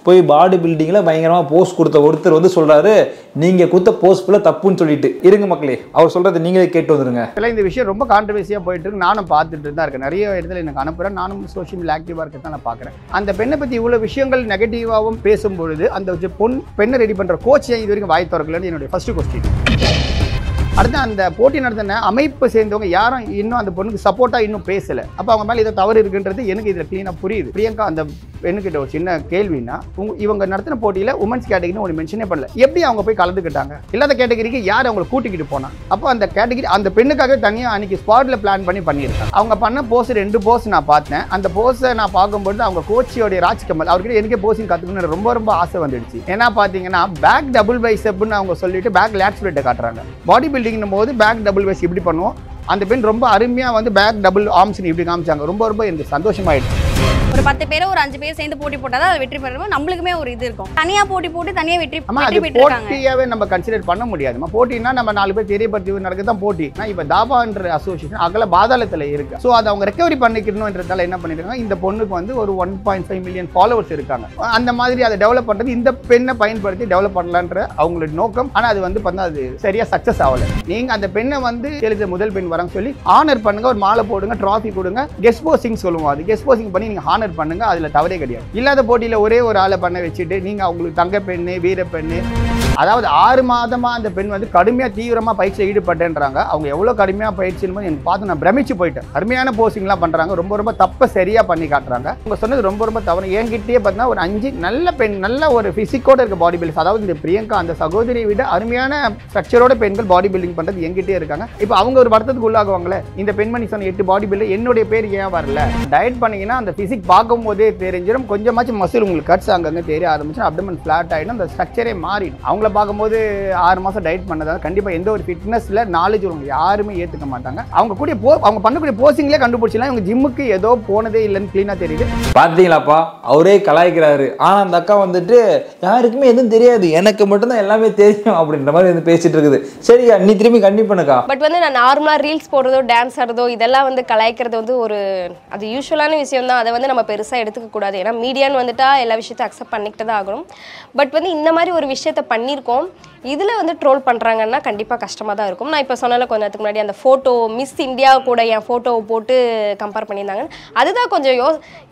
போய் பாடி பில்டிங்கில் பயங்கரமாக போஸ்ட் கொடுத்த ஒருத்தர் வந்து சொல்கிறாரு நீங்கள் கொடுத்த போஸ்ட் ஃபுல்லாக தப்புன்னு சொல்லிட்டு. இருங்க மக்களே, அவர் சொல்கிறது நீங்களே கேட்டு வந்துருங்க. இந்த விஷயம் ரொம்ப கான்ட்ரவர்சியாக போயிட்டு இருக்கு. நானும் பார்த்துட்டு தான் இருக்கேன், நிறைய இடத்துல எனக்கு அனுப்புகிறேன். நானும் சோஷியல் மீடியா ஆக்டிவாக இருக்கிறது நான் பார்க்குறேன். அந்த பெண்ணை பற்றி இவ்வளோ விஷயங்கள் நெகட்டிவாகவும் பேசும்பொழுது அந்த பெண்ணை ரெடி பண்ணுற கோச் ஏன் இது வரைக்கும் வாய் திறக்கலன்னு என்னுடைய ஃபர்ஸ்ட் கொஸ்டின். அடுத்து அந்த போட்டி நடத்தின அமைப்பு சேர்ந்தவங்க யாரும் இன்னும் அந்த பொண்ணுக்கு சப்போர்ட்டாக இன்னும் பேசலை. அப்போ அவங்க மேலே இதை தவறு இருக்குன்றது எனக்கு இதில் க்ளீனாக புரியுது. பிரியங்கா அந்த பெண்ணுக்கிட்ட ஒரு சின்ன கேள்வினா, இவங்க நடத்தின போட்டியில் உமன்ஸ் கேட்டகரின்னு ஒன்று மென்ஷனே பண்ணல, எப்படி அவங்க போய் கலந்துக்கிட்டாங்க? இல்லாத கேட்டகரிக்கு யார் அவங்களை கூட்டிக்கிட்டு போனாங்க? அப்போ அந்த கேட்டகரி அந்த பெண்ணுக்காக தனியாக அன்றைக்கி ஸ்பாட்டில் பிளான் பண்ணியிருக்காங்க. அவங்க பண்ண போஸ் 2 போஸ் நான் பார்த்தேன். அந்த போஸை நான் பார்க்கும்போது அவங்க கோச்சியோடைய ராஜ்கமல் அவர்கிட்ட எனக்கே போஸிங் கற்றுக்கணும்னு ரொம்ப ஆசை வந்துடுச்சு. ஏன்னா பார்த்தீங்கன்னா பேக் டபுள் பைசப்னு அவங்க சொல்லிட்டு பேக் லேட் ஸ்ப்ளிட்டை காட்டுறாங்க. பாடி பில்டிங்னும் போது பேக் டபுள் பைஸ் இப்படி பண்ணுவோம். அந்த பெண் ரொம்ப அருமையாக வந்து பேக் டபுள் ஆர்ம்ஸ்னு இப்படி காமிச்சாங்க. ரொம்ப எனக்கு சந்தோஷமாயிடுச்சு. ஒரு 10 பேர் ஒரு 5 பேர் சேர்ந்து போட்டி போட்டாதான் அது வெற்றி பெறணும். நம்மளுக்குமே ஒரு இது இருக்கும். தனியா போட்டி போட்டு தனியா வெற்றி பெற்றிருக்காங்க. போட்டியாவே நம்ம கன்சிடர் பண்ண முடியாதுமா. போட்டினா நம்ம 4 பேர் தெரியப்படுத்தி நடக்கதான் போட்டி. இப்ப தாபான்ற அசோசியேஷன் அகல பாதாளத்துல இருக்கு. சோ அதை அவங்க ரெக்கவரி பண்ணிக்கணும்ன்றதால என்ன பண்ணிருக்காங்க, இந்த பொண்ணுக்கு வந்து ஒரு 1.5 மில்லியன் ஃபாலோவர்ஸ் இருக்காங்க. அந்த மாதிரி அதை டெவலப் பண்றது இந்த பெண்ணை பயன்படுத்தி டெவலப் பண்ணலான்ற அவங்களோட நோக்கம். ஆனா அது வந்து பார்த்தா அது சரியா சக்சஸ் ஆகல. நீங்க அந்த பெண்ணை வந்து எழுத முதல் பெண் வராங்க சொல்லி ஆனர் பண்ணுங்க, ஒரு மாலை போடுங்க, ட்ராஃபி கொடுங்க, கெஸ்ட் போஸ்டிங் சொல்லுவோம். அது கெஸ்ட் போஸ்டிங் பண்ணி நீங்க ஆனர் பண்ணுங்க, அதுல தவறே கிடையாது. இல்லாத போட்டியில ஒரே ஒரு ஆளை பண்ண வச்சுட்டு நீங்க அவங்களுக்கு தங்க பெண்ணு வீர பெண்ணு, அதாவது 6 மாதமா அந்த பெண் வந்து கடுமையா தீவிரமா பயிற்சியில் ஈடுபட்டேன்றாங்க. அவங்க எவ்வளவு கடுமையா பயிற்சி எனக்கு பார்த்து நான் பிரமிச்சு போயிட்டேன். அருமையான போஸ்டிங்லாம் பண்றாங்க, ரொம்ப தப்ப சரியா பண்ணி காட்டுறாங்க. அவங்க சொன்னது ரொம்ப தவறு. என்கிட்டயே பார்த்தா ஒரு 5 நல்ல பெண், நல்ல ஒரு பிசிக்கோட இருக்க பாடி பில்டர்ஸ், அதாவது இந்த பிரியங்கா அந்த சகோதரியை விட அருமையான ஸ்ட்ரக்சரோட பெண்கள் பாடி பில்டிங் பண்றது என்கிட்டே இருக்காங்க. இப்போ அவங்க ஒரு வருத்தத்துக்கு உள்ளாகுவாங்களே, இந்த பெண்மணி சொன்ன 8 பாடி பில்டர் என்னுடைய பேர் ஏன் வரல? டயட் பண்ணீங்கன்னா அந்த பிசிக் பார்க்கும் போதே தெரிஞ்சிடும். கொஞ்சமாச்சும் மசில் உங்களுக்கு கட்ஸ் அங்கங்க தெரிய ஆரம்பிச்சு, அப்டமன் ஃபிளாட் ஆயிடும், அந்த ஸ்ட்ரக்சரே மாறிடும். அவங்கள பார்க்கும்போது 6 மாசம் டயட் பண்ணதால கண்டிப்பா எந்த ஒரு ஃபிட்னஸ்ல நாலேஜ் உங்க யாருமே ஏத்துக்க மாட்டாங்க. அவங்க கூட அவங்க பண்ணக்கூடிய போஸ்டிங்லேயே கண்டுபிடிச்சலாம் இவங்க ஜிம்முக்கு ஏதோ போனதே இல்லைன்னு கிளீனா தெரியுது. பாத்தீங்களாப்பா, அவரே கலாய்க்கிறாரு. ஆனா அந்த அக்கா வந்துட்டு யாருக்குமே எதுவும் தெரியாது, எனக்கு மட்டும்தான் எல்லாமே தெரியும் அப்படின்ற மாதிரி வந்து பேசிட்டு இருக்குது. சரியா, நீ திரும்பி கண்டிப்பா பண்ணுக்கா. பட் வந்து நான் நார்மலா ரீல்ஸ் போடுறதோ டான்ஸ் ஆடுறதோ இதெல்லாம் வந்து கலாய்க்கிறது வந்து ஒரு அது யூஸ்வலான விஷயம் தான். அதை வந்து நம்ம பெருசா எடுத்துக்க கூடாது. ஏன்னா மீடியான்னு வந்துட்டா எல்லா விஷயத்தையும் அக்செப்ட் பண்ணிக்கிட்டு தான் ஆகணும். பட் வந்து இந்த மாதிரி ஒரு விஷயத்த பண்ணியிருக்கோம், இதில் வந்து ட்ரோல் பண்ணுறாங்கன்னா கண்டிப்பாக கஷ்டமாக தான் இருக்கும். நான் இப்போ சொன்னால கொஞ்ச நேரத்துக்கு முன்னாடி அந்த ஃபோட்டோ மிஸ் இந்தியா கூட என் ஃபோட்டோவை போட்டு கம்பேர் பண்ணியிருந்தாங்க. அதுதான் கொஞ்சம்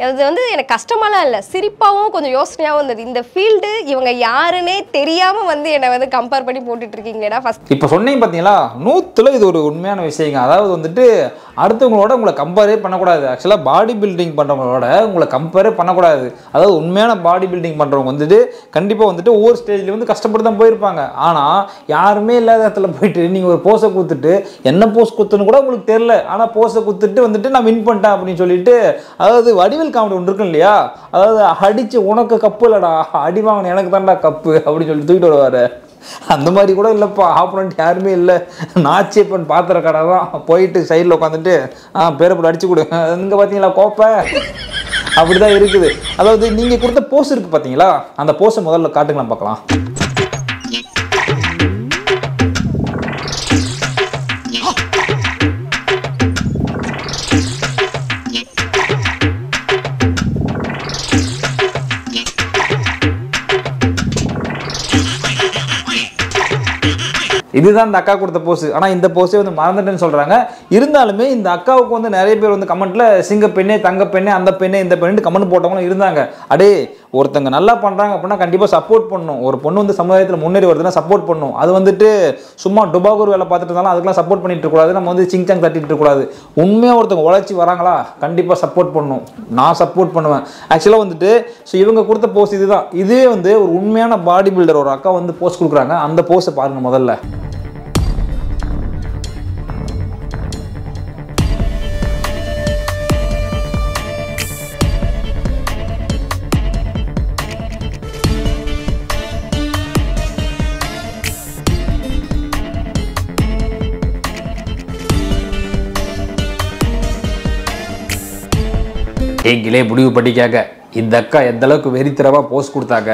அது வந்து எனக்கு கஷ்டமாலாம் இல்லை, சிரிப்பாகவும் கொஞ்சம் யோசனையாகவும் இருந்தது. இந்த ஃபீல்டு இவங்க யாருன்னே தெரியாமல் வந்து என்னை வந்து கம்பேர் பண்ணி போட்டுட்டு இருக்கீங்களேடா ஃபஸ்ட். இப்போ சொன்னீங்க பார்த்தீங்களா, 100ல் இது ஒரு உண்மையான விஷயங்க. அதாவது வந்துட்டு அடுத்தவங்களோட உங்களை கம்பேரே பண்ணக்கூடாது. ஆக்சுவலாக பாடி பில்டிங் பண்ணுறவங்களோட உங்களை கம்பேரே பண்ணக்கூடாது. அதாவது உண்மையான பாடி பில்டிங் பண்ணுறவங்க வந்துட்டு கண்டிப்பாக வந்துட்டு ஒவ்வொரு ஸ்டேஜ்லேயும் வந்து கஷ்டப்பட்டு தான் போயிருப்பாங்க. ஆனால் யாருமே இல்லாத இடத்துல போயிட்டு நீங்கள் ஒரு போஸை கொடுத்துட்டு என்ன போஸ் குத்துன்னு கூட உங்களுக்கு தெரியல, ஆனால் போஸை கொடுத்துட்டு வந்துட்டு நான் வின் பண்ணிட்டேன் அப்படின்னு சொல்லிட்டு, அதாவது வடிவேல் காமெடி ஒன்று இருக்கும் இல்லையா, அதாவது அடித்து உனக்கு கப்பு இல்லைடா, அடி வாங்கின எனக்கு தான்டா கப்பு அப்படின்னு சொல்லி தூக்கிட்டு வருவார். அந்த மாதிரி கூட இல்லைப்பா, ஆப்போனண்ட் யாருமே இல்லை. நாச்சியப்பன் பாத்திர கடை தான் போயிட்டு சைடில் உட்காந்துட்டு பேரப்பட அடிச்சு கொடுங்க, இங்கே பார்த்தீங்களா கோப்பை, அப்படிதான் இருக்குது. அதாவது நீங்கள் கொடுத்த போஸ் இருக்குது பார்த்தீங்களா, அந்த போஸை முதல்ல காட்டுங்களா பார்க்கலாம். இதுதான் இந்த அக்கா கொடுத்த போஸ். ஆனால் இந்த போஸே வந்து மறந்துட்டேன்னு சொல்கிறாங்க. இருந்தாலுமே இந்த அக்காவுக்கு வந்து நிறைய பேர் வந்து கமெண்ட்டில் சிங்க பெண்ணே தங்க பெண்ணே அந்த பெண்ணே இந்த பெண்ணு கமெண்ட் போட்டவங்களும் இருந்தாங்க. அடே ஒருத்தங்க நல்லா பண்ணுறாங்க அப்படின்னா கண்டிப்பாக சப்போர்ட் பண்ணணும். ஒரு பொண்ணு வந்து சமுதாயத்தில் முன்னேறி வருதுன்னா சப்போர்ட் பண்ணணும். அது வந்துட்டு சும்மா டுபாகூர் வேலை பார்த்துட்டு இருந்தாலும் அதுக்கெல்லாம் சப்போர்ட் பண்ணிட்டு இருக்கக்கூடாது. நம்ம வந்து சிங்சாங் தட்டிட்டு இருக்கக்கூடாது. உண்மையாக ஒருத்தவங்க உழைச்சி வராங்களா கண்டிப்பாக சப்போர்ட் பண்ணணும். நான் சப்போர்ட் பண்ணுவேன். ஆக்சுவலாக வந்துட்டு ஸோ இவங்க கொடுத்த போஸ் இதுதான். இதுவே வந்து ஒரு உண்மையான பாடி பில்டர் ஒரு அக்கா வந்து போஸ் கொடுக்குறாங்க. அந்த போஸை பாருங்கள் முதல்ல. நீங்களே முடிவு பண்ணிக்காங்க, இந்த அக்கா எந்த அளவுக்கு வெறித்தரமாக போஸ்ட் கொடுத்தாங்க,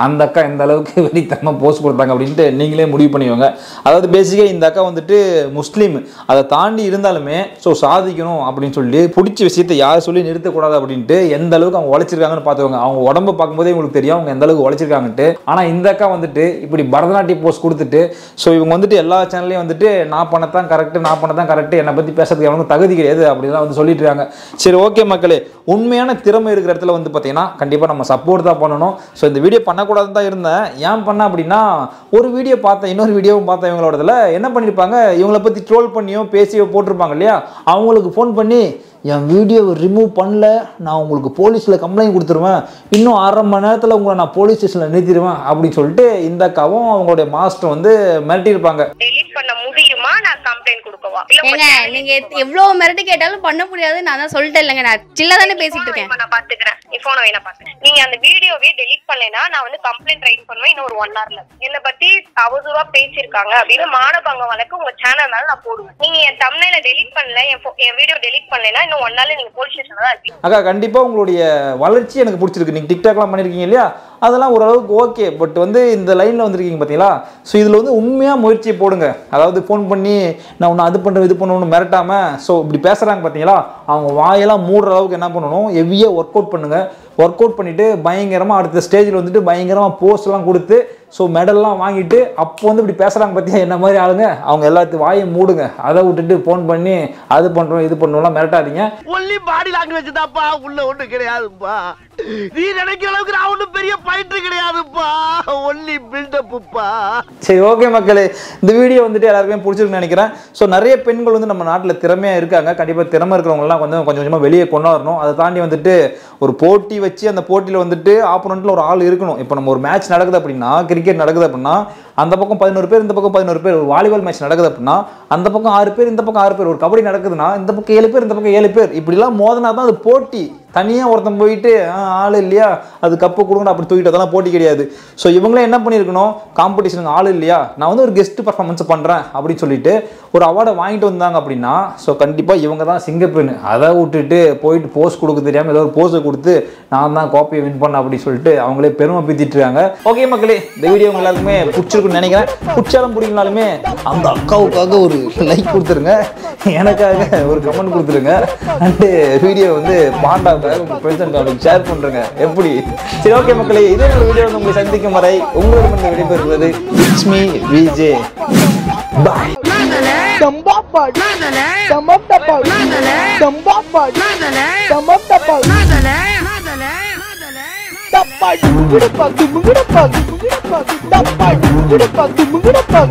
அந்த அக்கா எந்த அளவுக்கு வெறித்தரமாக போஸ்ட் கொடுத்தாங்க அப்படின்ட்டு நீங்களே முடிவு பண்ணிக்கோங்க. அதாவது பேசிக்காக இந்த அக்கா வந்துட்டு முஸ்லீம், அதை தாண்டி இருந்தாலுமே ஸோ சாதிக்கணும் அப்படின்னு சொல்லி பிடிச்ச விஷயத்தை யார் சொல்லி நிறுத்தக்கூடாது அப்படின்ட்டு எந்த அளவுக்கு அவங்க உழைச்சிருக்காங்கன்னு பார்த்துக்கோங்க. அவங்க உடம்பை பார்க்கும்போதே உங்களுக்கு தெரியும் அவங்க எந்த அளவுக்கு உழைச்சிருக்காங்கன்ட்டு. ஆனால் இந்த அக்கா வந்துட்டு இப்படி பரதநாட்டிய போஸ்ட் கொடுத்துட்டு ஸோ இவங்க வந்துட்டு எல்லா சேனல்லையும் வந்துட்டு நான் பண்ணத்தான் கரெக்டு, என்னை பற்றி பேசுறதுக்கு அவனுக்கு தகுதி கிடையாது அப்படிலாம் வந்து சொல்லிட்டு இருக்காங்க. சரி ஓகே மக்களே, உண்மையான திறமை இருக்கிற இடத்துல வந்து பார்த்தீங்கன்னா கண்டிப்பாக நம்ம சப்போர்ட் தான் பண்ணணும். ஸோ இந்த வீடியோ பண்ணக்கூடாதுன்னு தான் இருந்தேன். ஏன் பண்ண அப்படின்னா, ஒரு வீடியோ பார்த்தேன், இன்னொரு வீடியோவும் பார்த்தேன். இவங்களோடதுல என்ன பண்ணியிருப்பாங்க, இவங்களை பற்றி ட்ரோல் பண்ணியோ பேசியோ போட்டிருப்பாங்க இல்லையா, அவங்களுக்கு ஃபோன் பண்ணி என் வீடியோவை ரிமூவ் பண்ணல, நான் உங்களுக்கு போலீஸில் கம்ப்ளைண்ட் கொடுத்துருவேன், இன்னும் 1/2 மணி நேரத்தில் உங்களை நான் போலீஸ் ஸ்டேஷனில் நிறுத்திடுவேன் அப்படின்னு சொல்லிட்டு இந்த அக்காவும் அவங்களுடைய மாஸ்டர் வந்து மிரட்டியிருப்பாங்க. டெலீட் பண்ண முடியுமா, நான் கம்ப்ளைண்ட் கொடுக்கவா பண்ணுவா. ஏங்க நீங்க எவ்வளவு மிரட்டி கேட்டாலும் பண்ண முடியாது. நான் தான் சொல்லிட்டேன் இல்லங்க, நான் சில்லா தானே பேசிட்டு இருக்கேன். நான் பாத்துக்கிறேன், நீ போனை வை, நான் பாத்துக்கிறேன். நீங்க அந்த வீடியோவே டெலீட் பண்ணலைன்னா நான் வந்து கம்ப்ளைண்ட் ரைட் பண்ணுவேன். இன்னும் ஒரு 1 hourல என்ன பத்தி அவதூறா பேசியிருக்காங்க அப்படின்னு மானபங்க வழக்கு உங்க சேனல்னால நான் போடுவேன். நீங்க என் தம்ப்நெயில டெலீட் பண்ணல, என் வீடியோ டெலீட் பண்ணலைன்னா இன்னும் 1 hourல நீங்க போலீஸ் ஸ்டேஷன்ல தான் இருப்பீங்க. அக்கா கண்டிப்பா உங்களுடைய வளர்ச்சி எனக்கு பிடிச்சிருக்கு. நீங்க டிக்டாக்லாம் பண்ணிருக்கீங்க இல்லையா, அதெல்லாம் ஓரளவுக்கு ஓகே. பட் வந்து இந்த லைனில் வந்திருக்கீங்க பார்த்தீங்களா, ஸோ இதில் வந்து உண்மையாக முயற்சியை போடுங்க. அதாவது ஃபோன் பண்ணி நான் ஒன்று அது பண்ணுறேன் இது பண்ணணும்னு மிரட்டாமல், ஸோ இப்படி பேசுகிறாங்க பார்த்தீங்களா, அவங்க வாயெல்லாம் மூடுற அளவுக்கு என்ன பண்ணணும், ஹெவியாக ஒர்க் அவுட் பண்ணுங்கள். ஒர்க் அவுட் பண்ணிவிட்டு பயங்கரமாக அடுத்த ஸ்டேஜில் வந்துட்டு பயங்கரமாக போஸ்ட்லாம் கொடுத்து ஸோ மெடல்லாம் வாங்கிட்டு அப்போ வந்து இப்படி பேசுகிறாங்க பார்த்தியா என்ன மாதிரி ஆளுங்க, அவங்க எல்லாத்தையும் வாயை மூடுங்க. அதை விட்டுட்டு ஃபோன் பண்ணி அது பண்ணுறோம் இது பண்ணுறோம்லாம் மிரட்டாதீங்க. ஒன்லி பாடி லாங்குவேஜ் தான்ப்பா, உள்ள ஒண்ணு கிடையாதுப்பா. நீ நினைக்கிற அளவுக்கு நான் ஒன்றும் பெரிய ஃபைட்டர் கிடையாதுப்பா, ஒன்லி பில்டப்புப்பா. சரி ஓகே மக்களே, இந்த வீடியோ வந்துட்டு எல்லாருக்குமே பிடிச்சிருக்குன்னு நினைக்கிறேன். ஸோ நிறைய பெண்கள் வந்து நம்ம நாட்டில் திறமையாக இருக்காங்க. கண்டிப்பாக திறமை இருக்கிறவங்கலாம் கொஞ்சம் கொஞ்சமாக வெளியே கொண்டு வரணும். அதை தாண்டி வந்துட்டு ஒரு போட்டி வச்சு அந்த போட்டியில் வந்துட்டு ஆப்போனண்ட்டில் ஒரு ஆள் இருக்கணும். இப்போ நம்ம ஒரு மேட்ச் நடக்குது அப்படின்னா, கிரிக்கெட் நடக்குது அப்படின்னா அந்த பக்கம் 11 பேர் இந்த பக்கம் 11 பேர். ஒரு வாலிபால் மேட்ச் நடக்குது அப்படின்னா அந்த பக்கம் 6 பேர் இந்த பக்கம் 6 பேர். ஒரு கபடி நடக்குதுன்னா இந்த பக்கம் 7 பேர் இந்த பக்கம் 7 பேர். இப்படிலாம் மோதினா தான் அது போட்டி. தனியாக ஒருத்தன் போயிட்டு ஆள் இல்லையா அது கப்பு கொடுங்கணும் அப்படி தூக்கிட்டு அதெல்லாம் போட்டி கிடையாது. ஸோ இவங்களே என்ன பண்ணியிருக்கணும், காம்படிஷனுக்கு ஆள் இல்லையா நான் வந்து ஒரு கெஸ்ட் பர்ஃபார்மன்ஸ் பண்ணுறேன் அப்படின்னு சொல்லிட்டு ஒரு அவார்டை வாங்கிட்டு வந்தாங்க அப்படின்னா ஸோ கண்டிப்பாக இவங்க தான் சிங்கப்பெண்ணு. அதை விட்டுட்டு போயிட்டு போஸ்ட் கொடுக்க தெரியாமல் ஏதோ ஒரு போஸ்ட்டை கொடுத்து நான் தான் காப்பியை வின் பண்ண அப்படின்னு சொல்லிட்டு அவங்களே பெருமை பீத்திட்டு இருக்காங்க. ஓகே மக்களே, இந்த வீடியோ உங்க எல்லாருக்குமே பிடிச்சிருக்குன்னு நினைக்கிறேன். பிடிச்சாலும் பிடிக்கலாலுமே அந்த அக்காவுக்காக ஒரு லைக் கொடுத்துருங்க, எனக்காக ஒரு கமெண்ட் கொடுத்துருங்க, அண்டு வீடியோ வந்து பாண்டாவுக்காக உங்கள் ஃப்ரெண்ட்ஸ் அண்ட் ஃபேமிலிக்கு ஷேர் பண்ணுறேங்க. எப்படி? சரி ஓகே மக்களே, இதே ஒரு வீடியோ வந்து உங்களை சந்திக்கும் வரை உங்களிடம் விடைபெறுவது it's me VJ. Bye. Dapat